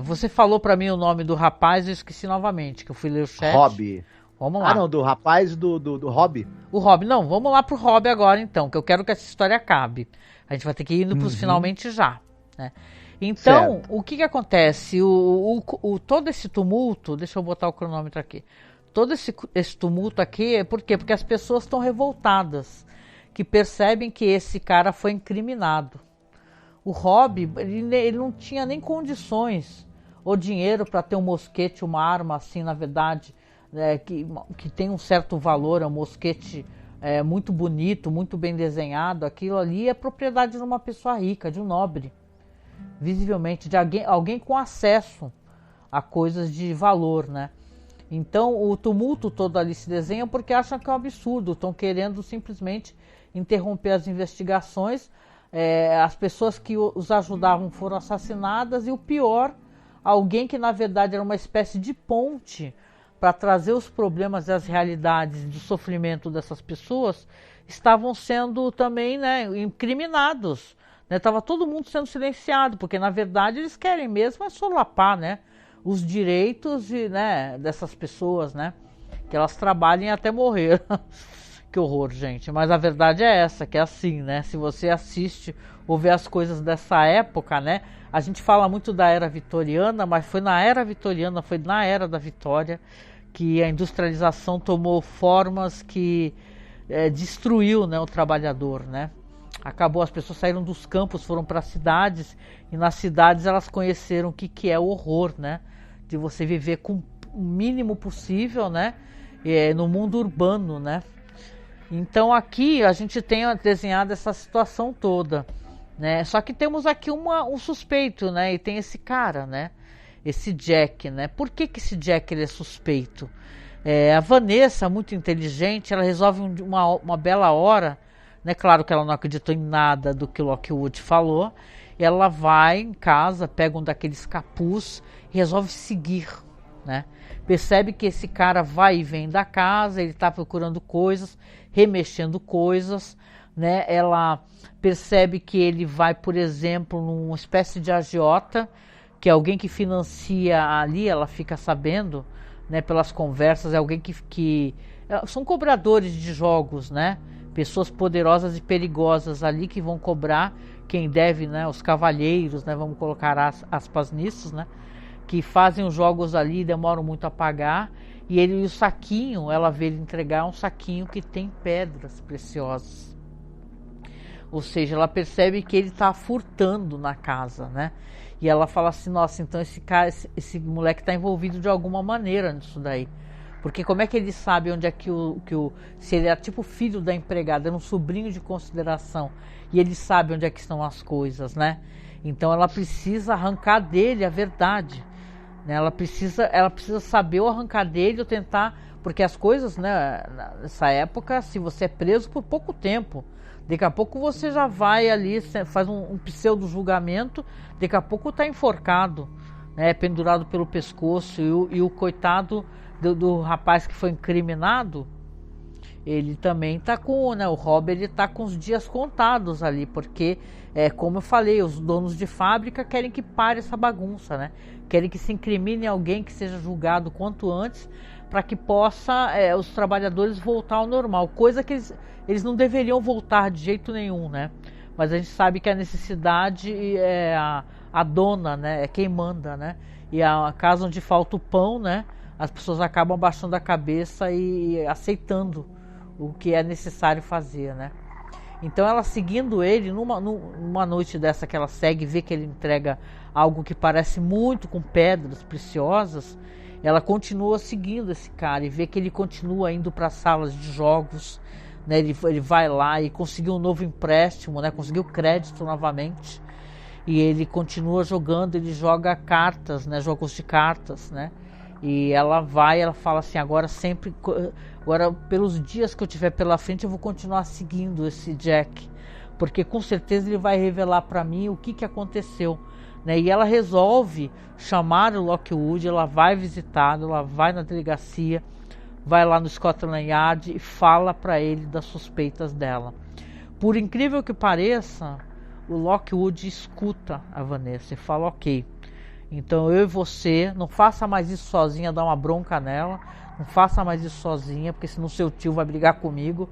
Você falou para mim o nome do rapaz, eu esqueci novamente, que eu fui ler o chat. Hobby. Vamos lá. Ah, não, do rapaz do Hobby. O Hobby, não, vamos lá pro Hobby agora então, que eu quero que essa história acabe. A gente vai ter que ir indo pros finalmente já, né? Então, certo. O que acontece? Todo esse tumulto, deixa eu botar o cronômetro aqui. Todo esse tumulto aqui, por quê? Porque as pessoas estão revoltadas, que percebem que esse cara foi incriminado. O Hobby, ele não tinha nem condições ou dinheiro para ter um mosquete, uma arma assim, na verdade, que tem um certo valor, é um mosquete muito bonito, muito bem desenhado. Aquilo ali é propriedade de uma pessoa rica, de um nobre. Visivelmente, de alguém com acesso a coisas de valor, né? Então o tumulto todo ali se desenha porque acham que é um absurdo, estão querendo simplesmente interromper as investigações. As pessoas que os ajudavam foram assassinadas e o pior, alguém que na verdade era uma espécie de ponte para trazer os problemas e as realidades do sofrimento dessas pessoas, estavam sendo também, né, incriminados. Estava todo mundo sendo silenciado, porque na verdade eles querem mesmo solapar, né, os direitos né, dessas pessoas, né, que elas trabalhem até morrer. Que horror, gente. Mas a verdade é essa, que é assim, né, se você assiste ou vê as coisas dessa época, né, a gente fala muito da era vitoriana, mas foi na era vitoriana, foi na era da Vitória que a industrialização tomou formas que destruiu, né, o trabalhador, né. Acabou, as pessoas saíram dos campos, foram para as cidades, e nas cidades elas conheceram o que é o horror, né? De você viver com o mínimo possível, né? No mundo urbano, né? Então aqui a gente tem desenhado essa situação toda, né? Só que temos aqui um suspeito, né? E tem esse cara, né? Esse Jack, né? Por que esse Jack ele é suspeito? A Vanessa, muito inteligente, ela resolve uma bela hora, né? Claro que ela não acreditou em nada do que Lockwood falou. Ela vai em casa, pega um daqueles capuz e resolve seguir, né? Percebe que esse cara vai e vem da casa, ele está procurando coisas, remexendo coisas, né? Ela percebe que ele vai, por exemplo, numa espécie de agiota, que é alguém que financia ali, ela fica sabendo, né, pelas conversas, é alguém que são cobradores de jogos, né? Pessoas poderosas e perigosas ali que vão cobrar quem deve, né? Os cavalheiros, né? Vamos colocar aspas nisso, né? Que fazem os jogos ali, demoram muito a pagar. E o saquinho, ela vê ele entregar um saquinho que tem pedras preciosas. Ou seja, ela percebe que ele está furtando na casa, né? E ela fala assim, nossa, então esse moleque está envolvido de alguma maneira nisso daí. Porque como é que ele sabe onde é se ele é tipo filho da empregada, era um sobrinho de consideração, e ele sabe onde é que estão as coisas, né? Então ela precisa arrancar dele a verdade, né? Ela precisa saber ou arrancar dele ou tentar, porque as coisas, né, nessa época, se você é preso por pouco tempo, daqui a pouco você já vai ali, faz um pseudo julgamento, daqui a pouco está enforcado, né, pendurado pelo pescoço, e o coitado do rapaz que foi incriminado, ele também está com, né, o Hobby, ele está com os dias contados ali, porque, como eu falei, os donos de fábrica querem que pare essa bagunça, né? Querem que se incrimine alguém, que seja julgado quanto antes, para que possa os trabalhadores voltar ao normal, coisa que eles não deveriam voltar de jeito nenhum, né? Mas a gente sabe que a necessidade é a dona, né? É quem manda, né? E a casa onde falta o pão, né? As pessoas acabam abaixando a cabeça e aceitando o que é necessário fazer, né? Então ela seguindo ele, numa noite dessa que ela segue, vê que ele entrega algo que parece muito com pedras preciosas, ela continua seguindo esse cara e vê que ele continua indo para salas de jogos, né? Ele vai lá e conseguiu um novo empréstimo, né? Conseguiu crédito novamente. E ele continua jogando, ele joga cartas, né? Jogos de cartas, né? E ela fala assim, agora pelos dias que eu tiver pela frente, eu vou continuar seguindo esse Jack, porque com certeza ele vai revelar para mim o que aconteceu, né? E ela resolve chamar o Lockwood, ela vai visitá-lo, ela vai na delegacia, vai lá no Scotland Yard e fala para ele das suspeitas dela. Por incrível que pareça, o Lockwood escuta a Vanessa e fala, ok, então eu e você, não faça mais isso sozinha, dá uma bronca nela, não faça mais isso sozinha, porque senão seu tio vai brigar comigo.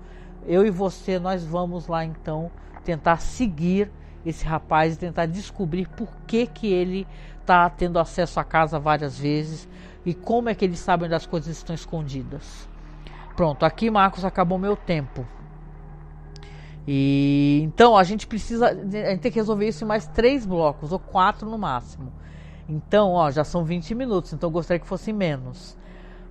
Eu e você, nós vamos lá então tentar seguir esse rapaz e tentar descobrir por que ele está tendo acesso à casa várias vezes e como é que eles sabem onde as coisas estão escondidas. Pronto, aqui, Marcos, acabou meu tempo. E então a gente tem que resolver isso em mais 3 blocos, ou 4 no máximo. Então, já são 20 minutos, então eu gostaria que fosse menos.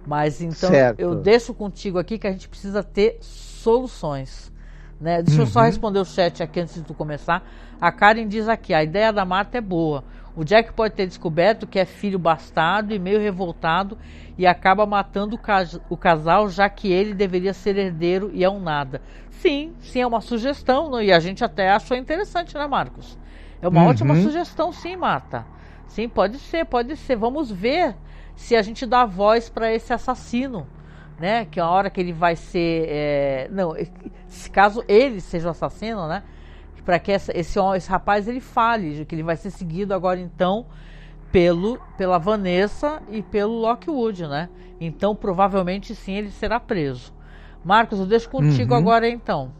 Mas então certo. Eu deixo contigo aqui que a gente precisa ter soluções, né? Deixa eu só responder o chat aqui antes de tu começar. A Karen diz aqui, a ideia da Marta é boa. O Jack pode ter descoberto que é filho bastardo e meio revoltado e acaba matando o casal, já que ele deveria ser herdeiro e é um nada. Sim, é uma sugestão, né? E a gente até achou interessante, né, Marcos? É uma ótima sugestão, sim, Marta. Sim, pode ser. Vamos ver se a gente dá voz para esse assassino, né? Que a hora que ele vai ser... caso ele seja o assassino, né? Para que esse rapaz ele fale, que ele vai ser seguido agora então pela Vanessa e pelo Lockwood, né? Então provavelmente sim ele será preso. Marcos, eu deixo contigo agora então.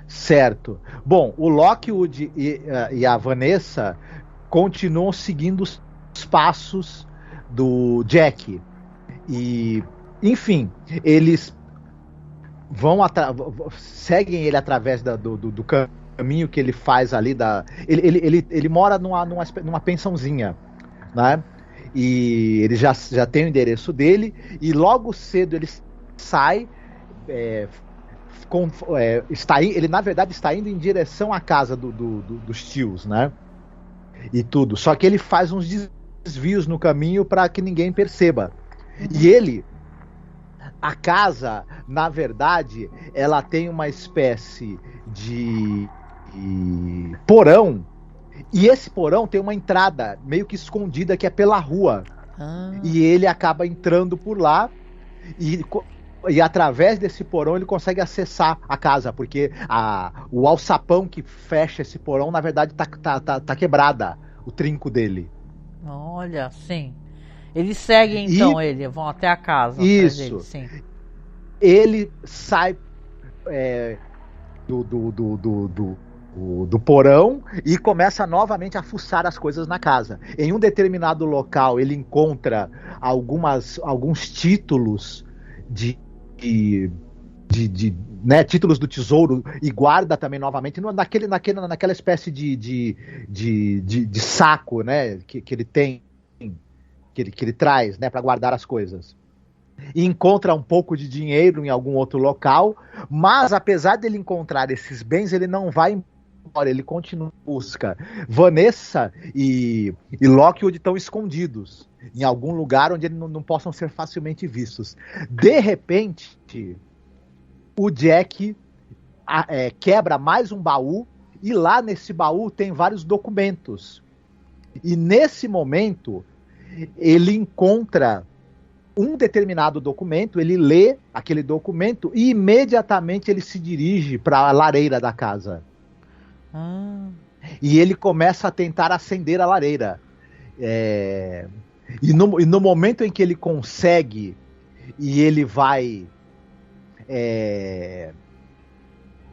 Certo. Bom, o Lockwood e a Vanessa continuam seguindo os passos do Jack. E, enfim, eles seguem ele através do caminho que ele faz ali. Ele mora numa pensãozinha, né? E ele já tem o endereço dele. E logo cedo ele sai. Ele na verdade está indo em direção à casa dos tios, né? E tudo. Só que ele faz uns desvios no caminho para que ninguém perceba. E a casa, na verdade, ela tem uma espécie de porão. E esse porão tem uma entrada meio que escondida que é pela rua. E ele acaba entrando por lá e através desse porão ele consegue acessar a casa, porque o alçapão que fecha esse porão, na verdade, tá quebrada, o trinco dele. Olha, sim. Eles seguem, então, vão até a casa. Isso. Dele, sim. Ele sai do porão e começa novamente a fuçar as coisas na casa. Em um determinado local, ele encontra alguns títulos né, títulos do tesouro e guarda também novamente naquela espécie de saco, né, que ele tem, que ele traz, né, para guardar as coisas. E encontra um pouco de dinheiro em algum outro local, mas apesar dele encontrar esses bens, ele não vai embora, ele continua em busca. Vanessa e Lockwood estão escondidos em algum lugar onde eles não possam ser facilmente vistos. De repente, o Jack quebra mais um baú e lá nesse baú tem vários documentos. E nesse momento, ele encontra um determinado documento, ele lê aquele documento e imediatamente ele se dirige para a lareira da casa. E ele começa a tentar acender a lareira. E no momento em que ele consegue e ele vai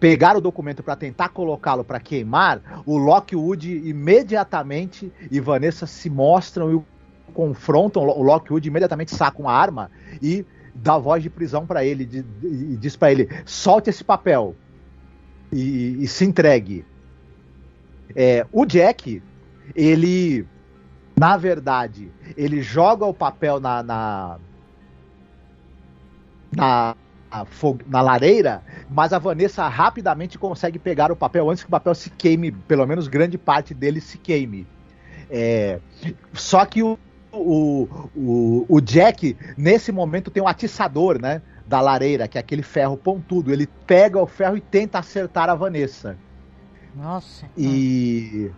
pegar o documento para tentar colocá-lo para queimar, o Lockwood imediatamente e Vanessa se mostram e o confrontam. O Lockwood imediatamente saca uma arma e dá voz de prisão para ele e diz para ele: solte esse papel e se entregue. O Jack, ele, na verdade, ele joga o papel na na lareira, mas a Vanessa rapidamente consegue pegar o papel antes que o papel se queime, pelo menos grande parte dele se queime. Só que o Jack, nesse momento, tem um atiçador, né, da lareira, que é aquele ferro pontudo. Ele pega o ferro e tenta acertar a Vanessa. Nossa. E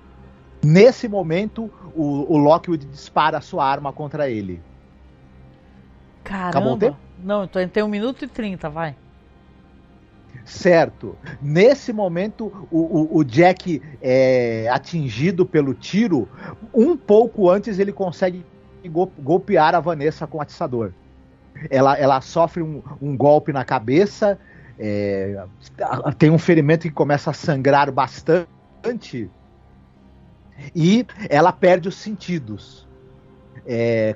nesse momento, o Lockwood dispara a sua arma contra ele. Caramba. Acabou o tempo? Não, então tem 1 minuto e 30, vai. Certo. Nesse momento, o Jack é atingido pelo tiro. Um pouco antes, ele consegue golpear a Vanessa com o atiçador. Ela sofre um golpe na cabeça, tem um ferimento que começa a sangrar bastante e ela perde os sentidos.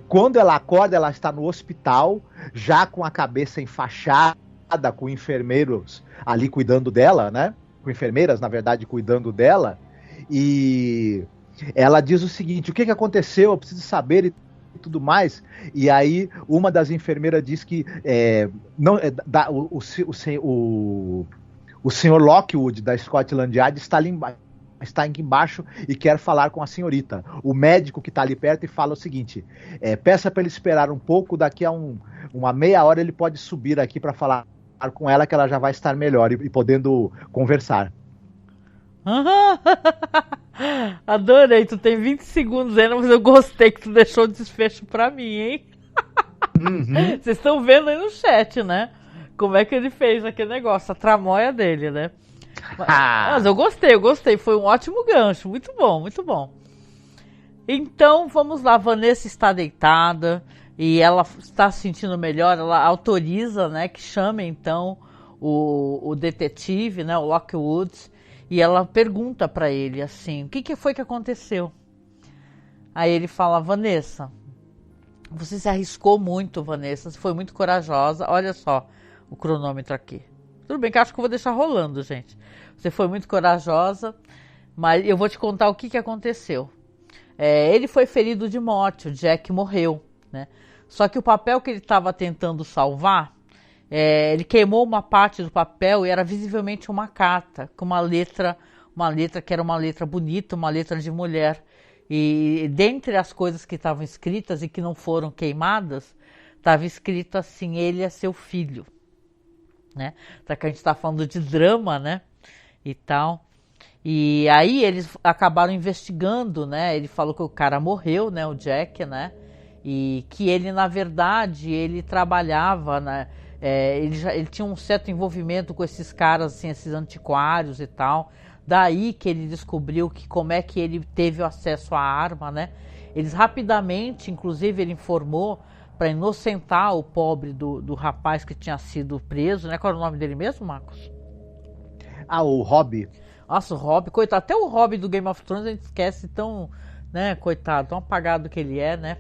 Quando ela acorda, ela está no hospital, já com a cabeça enfaixada, com enfermeiros ali cuidando dela, né? Com enfermeiras, na verdade, cuidando dela. E ela diz o seguinte: o que aconteceu? Eu preciso saber e tudo mais. E aí uma das enfermeiras diz que o senhor Lockwood da Scotland Yard está aqui embaixo e quer falar com a senhorita. O médico que está ali perto e fala o seguinte: peça para ele esperar um pouco, daqui a uma meia hora ele pode subir aqui para falar com ela, que ela já vai estar melhor e podendo conversar. Adorei, tu tem 20 segundos ainda, mas eu gostei que tu deixou o desfecho pra mim, hein? Uhum. Vocês estão vendo aí no chat, né? Como é que ele fez aquele negócio, a tramóia dele, né? Mas eu gostei, foi um ótimo gancho, muito bom, muito bom. Então, vamos lá, Vanessa está deitada e ela está se sentindo melhor, ela autoriza, né, que chame então o detetive, né, o Lockwood, e ela pergunta para ele assim: o que foi que aconteceu? Aí ele fala: Vanessa, você se arriscou muito, Vanessa, você foi muito corajosa, olha só o cronômetro aqui. Tudo bem que eu acho que eu vou deixar rolando, gente. Você foi muito corajosa, mas eu vou te contar o que aconteceu. Ele foi ferido de morte, o Jack morreu, né? Só que o papel que ele estava tentando salvar, ele queimou uma parte do papel e era visivelmente uma carta, com uma letra que era uma letra bonita, uma letra de mulher. E dentre as coisas que estavam escritas e que não foram queimadas, estava escrito assim: ele é seu filho. Né? Tá, que a gente está falando de drama, né? E tal. E aí eles acabaram investigando, né? Ele falou que o cara morreu, né? O Jack, né? E que ele, na verdade, ele trabalhava, né? Ele tinha um certo envolvimento com esses caras, assim, esses antiquários e tal. Daí que ele descobriu como é que ele teve o acesso à arma, né? Eles rapidamente, inclusive, ele informou para inocentar o pobre do rapaz que tinha sido preso, né? Qual era o nome dele mesmo, Marcos? O Robb. Nossa, o Robb, coitado. Até o Robb do Game of Thrones a gente esquece tão, né, coitado, tão apagado que ele é, né?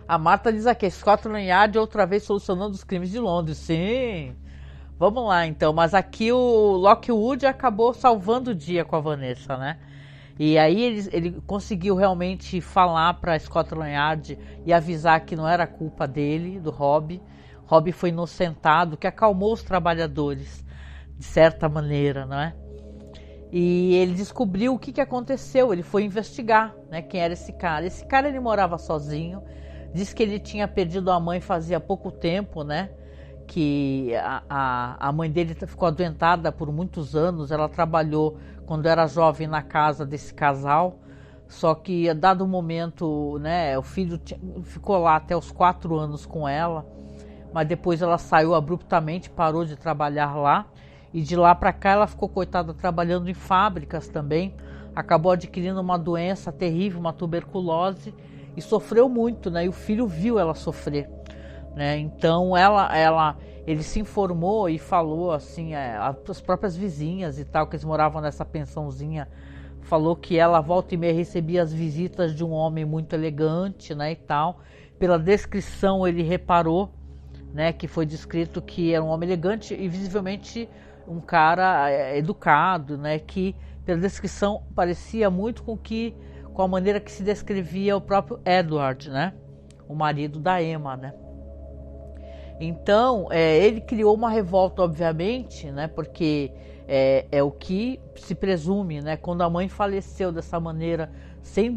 A Marta diz aqui: Scotland Yard outra vez solucionando os crimes de Londres. Sim. Vamos lá, então. Mas aqui o Lockwood acabou salvando o dia com a Vanessa, né? E aí ele conseguiu realmente falar para Scotland Yard e avisar que não era culpa dele, do Robb. Robb foi inocentado, que acalmou os trabalhadores, de certa maneira, não é? E ele descobriu o que aconteceu, ele foi investigar, né, quem era esse cara. Esse cara, ele morava sozinho, disse que ele tinha perdido a mãe fazia pouco tempo, né? Que a mãe dele ficou adoentada por muitos anos, ela trabalhou quando era jovem na casa desse casal, só que a dado momento, né, o filho ficou lá até os 4 anos com ela, mas depois ela saiu abruptamente, parou de trabalhar lá, e de lá para cá ela ficou, coitada, trabalhando em fábricas também, acabou adquirindo uma doença terrível, uma tuberculose, e sofreu muito, né, e o filho viu ela sofrer. Né? Então ele se informou e falou assim, as próprias vizinhas e tal, que eles moravam nessa pensãozinha, falou que ela volta e meia recebia as visitas de um homem muito elegante, né, e tal. Pela descrição ele reparou, né, que foi descrito que era um homem elegante e visivelmente um cara educado, né, que pela descrição parecia muito com a maneira que se descrevia o próprio Edward, né, o marido da Emma, né. Então, ele criou uma revolta, obviamente, né? Porque é o que se presume, né? Quando a mãe faleceu dessa maneira, sem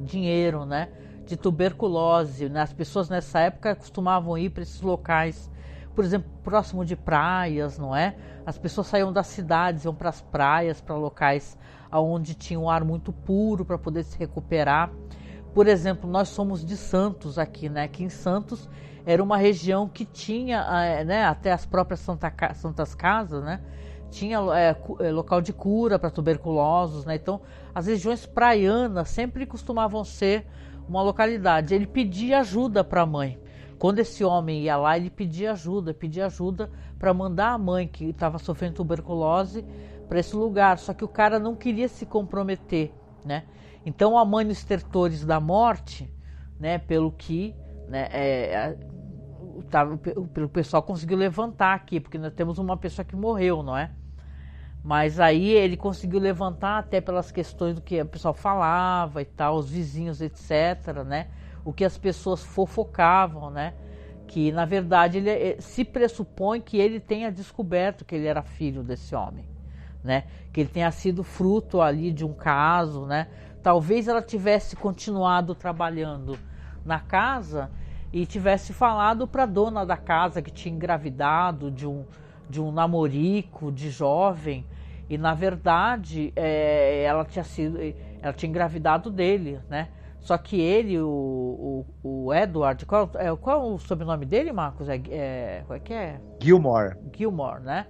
dinheiro, né? De tuberculose, né? As pessoas nessa época costumavam ir para esses locais, por exemplo, próximo de praias, não é? As pessoas saíam das cidades, iam para as praias, para locais onde tinha um ar muito puro para poder se recuperar. Por exemplo, nós somos de Santos aqui, né? Aqui em Santos era uma região que tinha, né, até as próprias Santas Casas, né? Tinha local de cura para tuberculosos, né? Então, as regiões praianas sempre costumavam ser uma localidade. Ele pedia ajuda para a mãe. Quando esse homem ia lá, ele pedia ajuda para mandar a mãe, que estava sofrendo tuberculose, para esse lugar. Só que o cara não queria se comprometer, né? Então, a mãe nos estertores da morte, né, pelo que, né, pelo pessoal conseguiu levantar aqui, porque nós temos uma pessoa que morreu, não é? Mas aí ele conseguiu levantar até pelas questões do que o pessoal falava e tal, os vizinhos, etc., né? O que as pessoas fofocavam, né? Que, na verdade, ele se pressupõe que ele tenha descoberto que ele era filho desse homem, né? Que ele tenha sido fruto ali de um caso, né? Talvez ela tivesse continuado trabalhando na casa e tivesse falado para a dona da casa que tinha engravidado de um namorico, de jovem, e na verdade ela tinha engravidado dele, né? Só que ele, o Edward, qual é o sobrenome dele, Marcos? Qual é que é? Gilmore, né?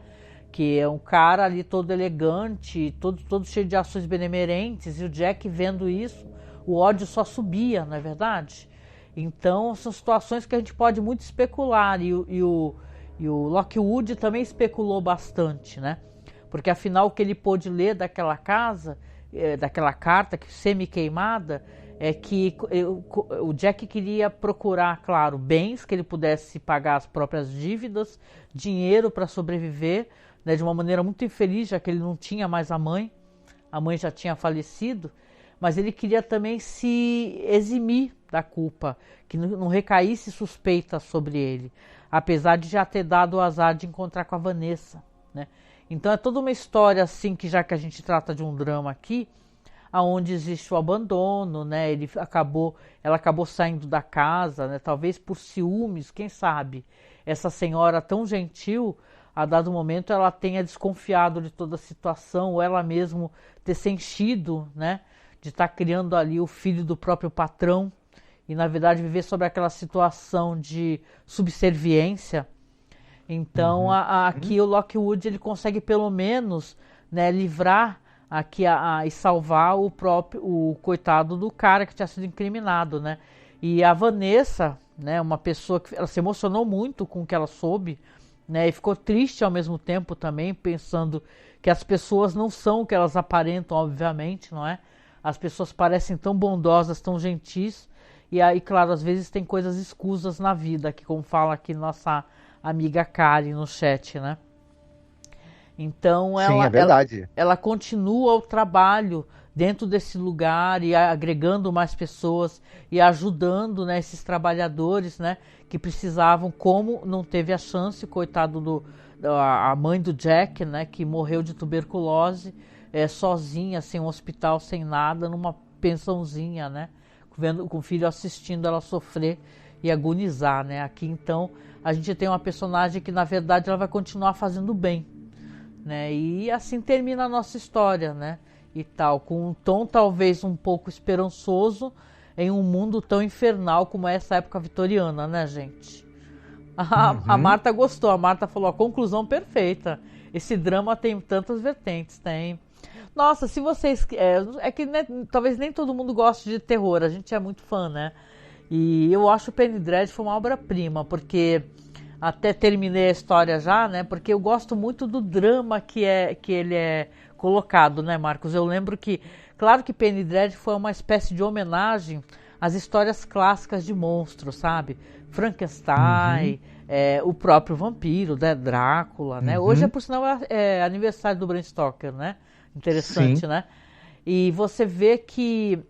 Que é um cara ali todo elegante, todo cheio de ações benemerentes, e o Jack, vendo isso, o ódio só subia, não é verdade? Então, são situações que a gente pode muito especular, e o Lockwood também especulou bastante, né? Porque, afinal, o que ele pôde ler daquela daquela carta semi-queimada, é que o Jack queria procurar, claro, bens que ele pudesse pagar as próprias dívidas, dinheiro para sobreviver, né, de uma maneira muito infeliz, já que ele não tinha mais a mãe já tinha falecido, mas ele queria também se eximir da culpa, que não recaísse suspeita sobre ele, apesar de já ter dado o azar de encontrar com a Vanessa, né? Então é toda uma história assim, que já que a gente trata de um drama aqui, aonde existe o abandono, né? Ela acabou saindo da casa, né? Talvez por ciúmes, quem sabe? Essa senhora tão gentil, a dado momento ela tenha desconfiado de toda a situação, ou ela mesmo ter sentido, né, de estar criando ali o filho do próprio patrão e, na verdade, viver sobre aquela situação de subserviência. Então, aqui o Lockwood ele consegue pelo menos, né, livrar aqui e salvar o coitado do cara que tinha sido incriminado, né? E a Vanessa, né, uma pessoa que ela se emocionou muito com o que ela soube, né, e ficou triste ao mesmo tempo também, pensando que as pessoas não são o que elas aparentam, obviamente, não é? As pessoas parecem tão bondosas, tão gentis, e aí, claro, às vezes tem coisas escusas na vida, que como fala aqui nossa amiga Karen no chat, né? Então Sim, é verdade. Ela continua o trabalho dentro desse lugar e agregando mais pessoas e ajudando, né, esses trabalhadores, né, que precisavam, como não teve a chance, coitado a mãe do Jack, né, que morreu de tuberculose, sozinha, sem um hospital, sem nada, numa pensãozinha, né, com o filho assistindo ela sofrer e agonizar, né. Aqui então a gente tem uma personagem que na verdade ela vai continuar fazendo bem, né, e assim termina a nossa história, né, e tal, com um tom talvez um pouco esperançoso em um mundo tão infernal como é essa época vitoriana, né, gente? A Marta gostou, a Marta falou, a conclusão perfeita, esse drama tem tantas vertentes, tem. Nossa, se vocês... É que né, talvez nem todo mundo goste de terror, a gente é muito fã, né? E eu acho o Penny Dreadful uma obra-prima, porque... Até terminei a história já, né? Porque eu gosto muito do drama que ele é colocado, né, Marcos? Eu lembro que, claro que Penny Dreadful foi uma espécie de homenagem às histórias clássicas de monstros, sabe? Frankenstein, o próprio vampiro, né? Drácula, né? Hoje, por sinal, é aniversário do Bram Stoker, né? Interessante, sim, né? E você vê que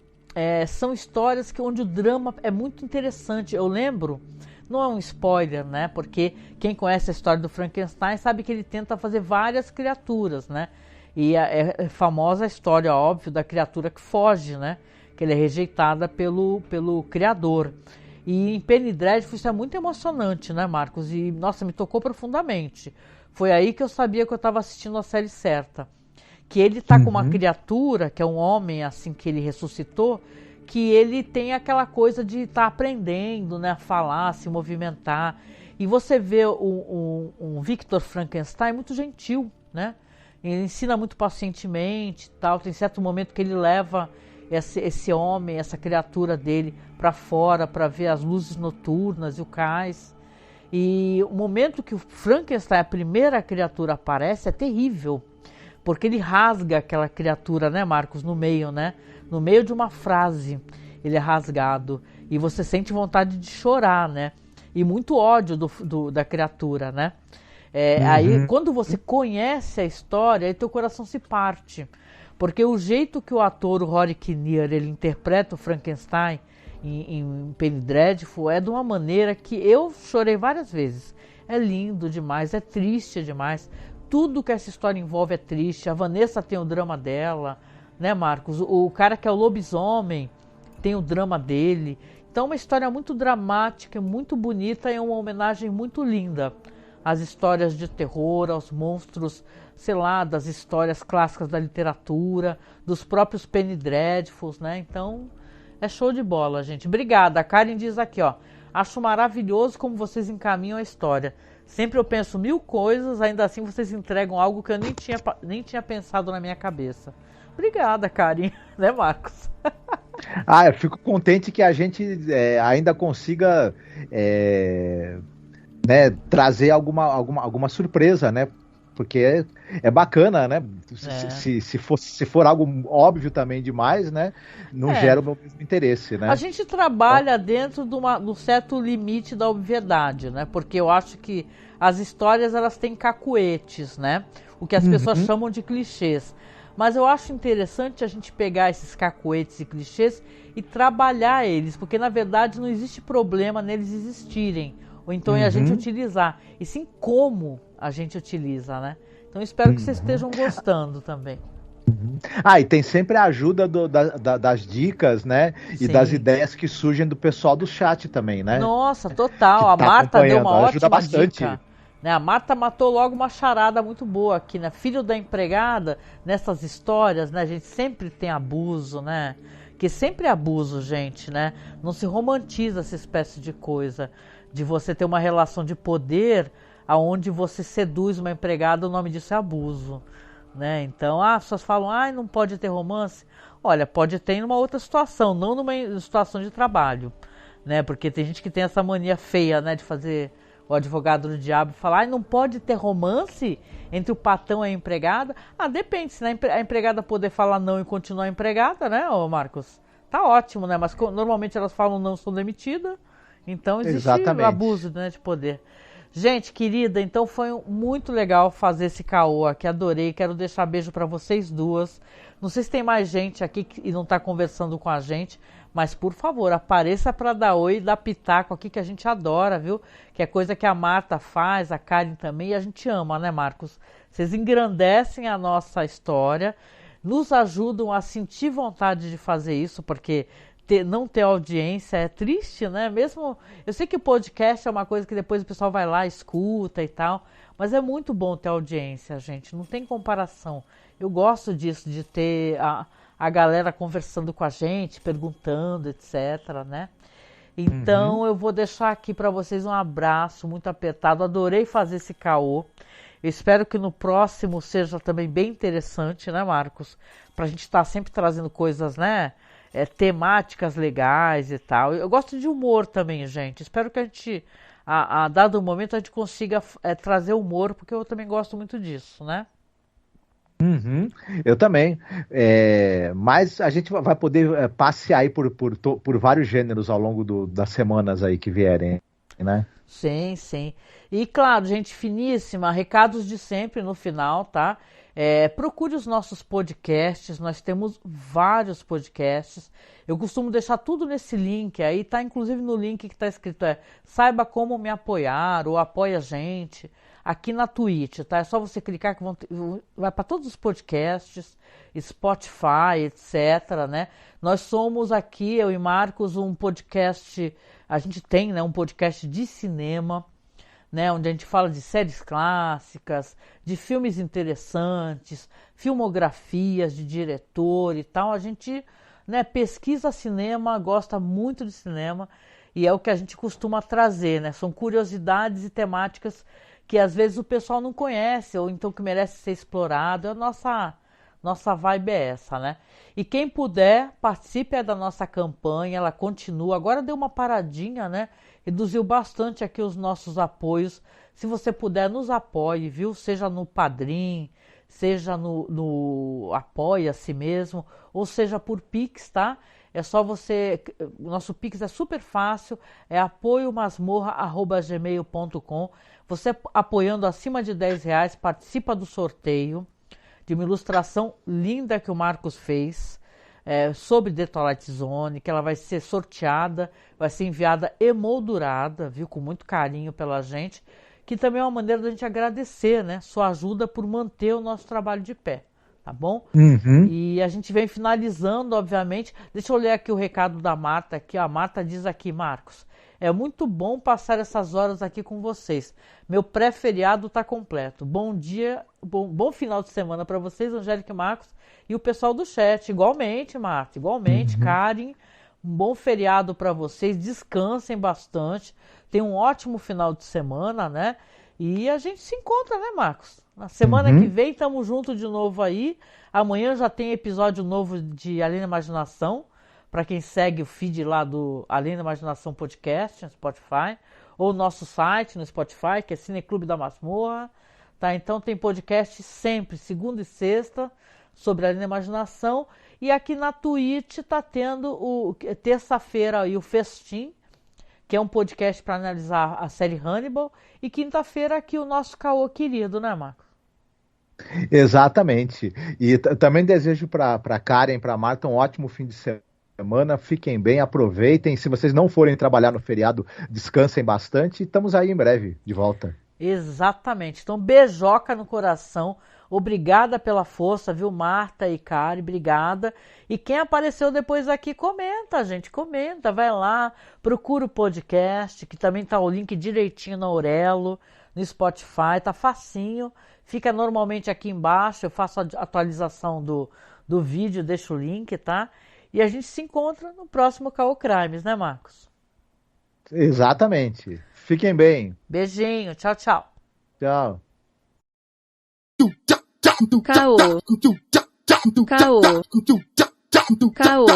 são histórias onde o drama é muito interessante. Eu lembro não é um spoiler, né? Porque quem conhece a história do Frankenstein sabe que ele tenta fazer várias criaturas, né? E é famosa a história, óbvio, da criatura que foge, né? Que ele é rejeitada pelo criador. E em Penny Dreadful isso é muito emocionante, né, Marcos? E, nossa, me tocou profundamente. Foi aí que eu sabia que eu estava assistindo a série certa. Que ele tá com uma criatura, que é um homem, assim, que ele ressuscitou, que ele tem aquela coisa de estar aprendendo, né, a falar, a se movimentar. E você vê um Victor Frankenstein muito gentil, né? Ele ensina muito pacientemente, tal. Tem certo momento que ele leva esse homem, essa criatura dele para fora para ver as luzes noturnas e o cais. E o momento que o Frankenstein, a primeira criatura, aparece é terrível, porque ele rasga aquela criatura, né, Marcos, no meio, né? No meio de uma frase, ele é rasgado e você sente vontade de chorar, né? E muito ódio da criatura, né? Aí, quando você conhece a história, aí teu coração se parte. Porque o jeito que o ator, o Rory Kinnear, ele interpreta o Frankenstein em Penny Dreadful é de uma maneira que eu chorei várias vezes. É lindo demais, é triste demais. Tudo que essa história envolve é triste. A Vanessa tem o drama dela, né, Marcos? O cara que é o lobisomem tem o drama dele. Então é uma história muito dramática, muito bonita e é uma homenagem muito linda às histórias de terror, aos monstros, sei lá, das histórias clássicas da literatura, dos próprios Penny Dreadfuls, né? Então, é show de bola, gente. Obrigada. A Karen diz aqui, ó. Acho maravilhoso como vocês encaminham a história. Sempre eu penso 1000 coisas, ainda assim vocês entregam algo que eu nem tinha pensado na minha cabeça. Obrigada, Karen. Né, Marcos? Eu fico contente que a gente ainda consiga né, trazer alguma surpresa, né? Porque é bacana, né? Se for algo óbvio também demais, né? Não gera o meu mesmo interesse, né? A gente trabalha dentro de um certo limite da obviedade, né? Porque eu acho que as histórias, elas têm cacuetes, né? O que as pessoas chamam de clichês. Mas eu acho interessante a gente pegar esses cacuetes e clichês e trabalhar eles, porque na verdade não existe problema neles existirem, ou então é a gente utilizar, e sim como a gente utiliza, né? Então espero que vocês estejam gostando também. E tem sempre a ajuda das dicas, né? Sim. E das ideias que surgem do pessoal do chat também, né? Nossa, total. Que A Marta deu uma ajuda ótima bastante. dica. Né? A Marta matou logo uma charada muito boa aqui, né? Filho da empregada, nessas histórias, né? A gente sempre tem abuso, né? Que sempre é abuso, gente, né? Não se romantiza essa espécie de coisa, de você ter uma relação de poder aonde você seduz uma empregada, o nome disso é abuso, né? Então, as pessoas falam, não pode ter romance. Olha, pode ter em uma outra situação, não numa situação de trabalho, né? Porque tem gente que tem essa mania feia, né? De fazer o advogado do diabo e falar, não pode ter romance entre o patrão e a empregada. Depende, se a empregada poder falar não e continuar empregada, né, Marcos? Tá ótimo, né? Mas normalmente elas falam não, são demitidas. Então existe abuso, né, de poder. Gente, querida, então foi muito legal fazer esse caô aqui, adorei, quero deixar beijo para vocês duas. Não sei se tem mais gente aqui que não tá conversando com a gente, mas por favor, apareça para dar oi e dar pitaco aqui, que a gente adora, viu? Que é coisa que a Marta faz, a Karen também, e a gente ama, né, Marcos? Vocês engrandecem a nossa história, nos ajudam a sentir vontade de fazer isso, porque não ter audiência é triste, né? Mesmo, eu sei que o podcast é uma coisa que depois o pessoal vai lá, escuta e tal, mas é muito bom ter audiência, gente, não tem comparação. Eu gosto disso, de ter a galera conversando com a gente, perguntando, etc, né? Então eu vou deixar aqui para vocês um abraço muito apertado, adorei fazer esse caô. Eu espero que no próximo seja também bem interessante, né, Marcos? Pra gente estar sempre trazendo coisas, né? Temáticas legais e tal. Eu gosto de humor também, gente. Espero que a gente, a dado momento, a gente consiga trazer humor, porque eu também gosto muito disso, né? Eu também. Mas a gente vai poder passear aí por vários gêneros ao longo das semanas aí que vierem, né? Sim, sim. E claro, gente finíssima, recados de sempre no final, tá? Procure os nossos podcasts, nós temos vários podcasts. Eu costumo deixar tudo nesse link aí, tá inclusive no link que está escrito saiba como me apoiar ou apoia a gente aqui na Twitch, tá? É só você clicar que vai para todos os podcasts, Spotify, etc, né? Nós somos aqui, eu e Marcos, um podcast, a gente tem, né, um podcast de cinema, né, onde a gente fala de séries clássicas, de filmes interessantes, filmografias de diretor e tal. A gente, né, pesquisa cinema, gosta muito de cinema e é o que a gente costuma trazer, né? São curiosidades e temáticas que às vezes o pessoal não conhece ou então que merece ser explorado. A nossa vibe é essa, né? E quem puder, participe da nossa campanha, ela continua. Agora deu uma paradinha, né? Reduziu bastante aqui os nossos apoios. Se você puder, nos apoie, viu? Seja no Padrim, seja no Apoia-se mesmo, ou seja por Pix, tá? É só você... O nosso Pix é super fácil, é apoiomasmorra@gmail.com. Você apoiando acima de R$10, participa do sorteio de uma ilustração linda que o Marcos fez sobre The Twilight Zone, que ela vai ser sorteada, vai ser enviada emoldurada, viu, com muito carinho pela gente, que também é uma maneira da gente agradecer, né, sua ajuda por manter o nosso trabalho de pé, tá bom? Uhum. E a gente vem finalizando, obviamente. Deixa eu ler aqui o recado da Marta, aqui, a Marta diz aqui, Marcos, é muito bom passar essas horas aqui com vocês. Meu pré-feriado está completo. Bom dia, bom final de semana para vocês, Angélica e Marcos, e o pessoal do chat. Igualmente, Marta, igualmente, Karen. Um bom feriado para vocês, descansem bastante. Tenham um ótimo final de semana, né? E a gente se encontra, né, Marcos? Na semana que vem, estamos juntos de novo aí. Amanhã já tem episódio novo de Além da Imaginação, para quem segue o feed lá do Além da Imaginação Podcast, no Spotify, ou nosso site no Spotify, que é Cineclube da Masmorra, tá? Então tem podcast sempre, segunda e sexta, sobre Além da Imaginação, e aqui na Twitch tá tendo terça-feira aí o Festim, que é um podcast para analisar a série Hannibal, e quinta-feira aqui o nosso caô querido, né, Marcos? Exatamente. E também desejo para Karen, para Marta, um ótimo fim de semana. Fiquem bem, aproveitem. Se vocês não forem trabalhar no feriado, descansem bastante. Estamos aí em breve de volta. Exatamente. Então, beijoca no coração. Obrigada pela força, viu, Marta e Kari? Obrigada. E quem apareceu depois aqui, comenta, gente. Comenta, vai lá, procura o podcast, que também tá o link direitinho na Aurelo, no Spotify, tá facinho. Fica normalmente aqui embaixo, eu faço a atualização do vídeo, deixo o link, tá? E a gente se encontra no próximo Caô Crimes, né, Marcos? Exatamente. Fiquem bem. Beijinho, tchau, tchau. Tchau. Caô. Caô. Caô.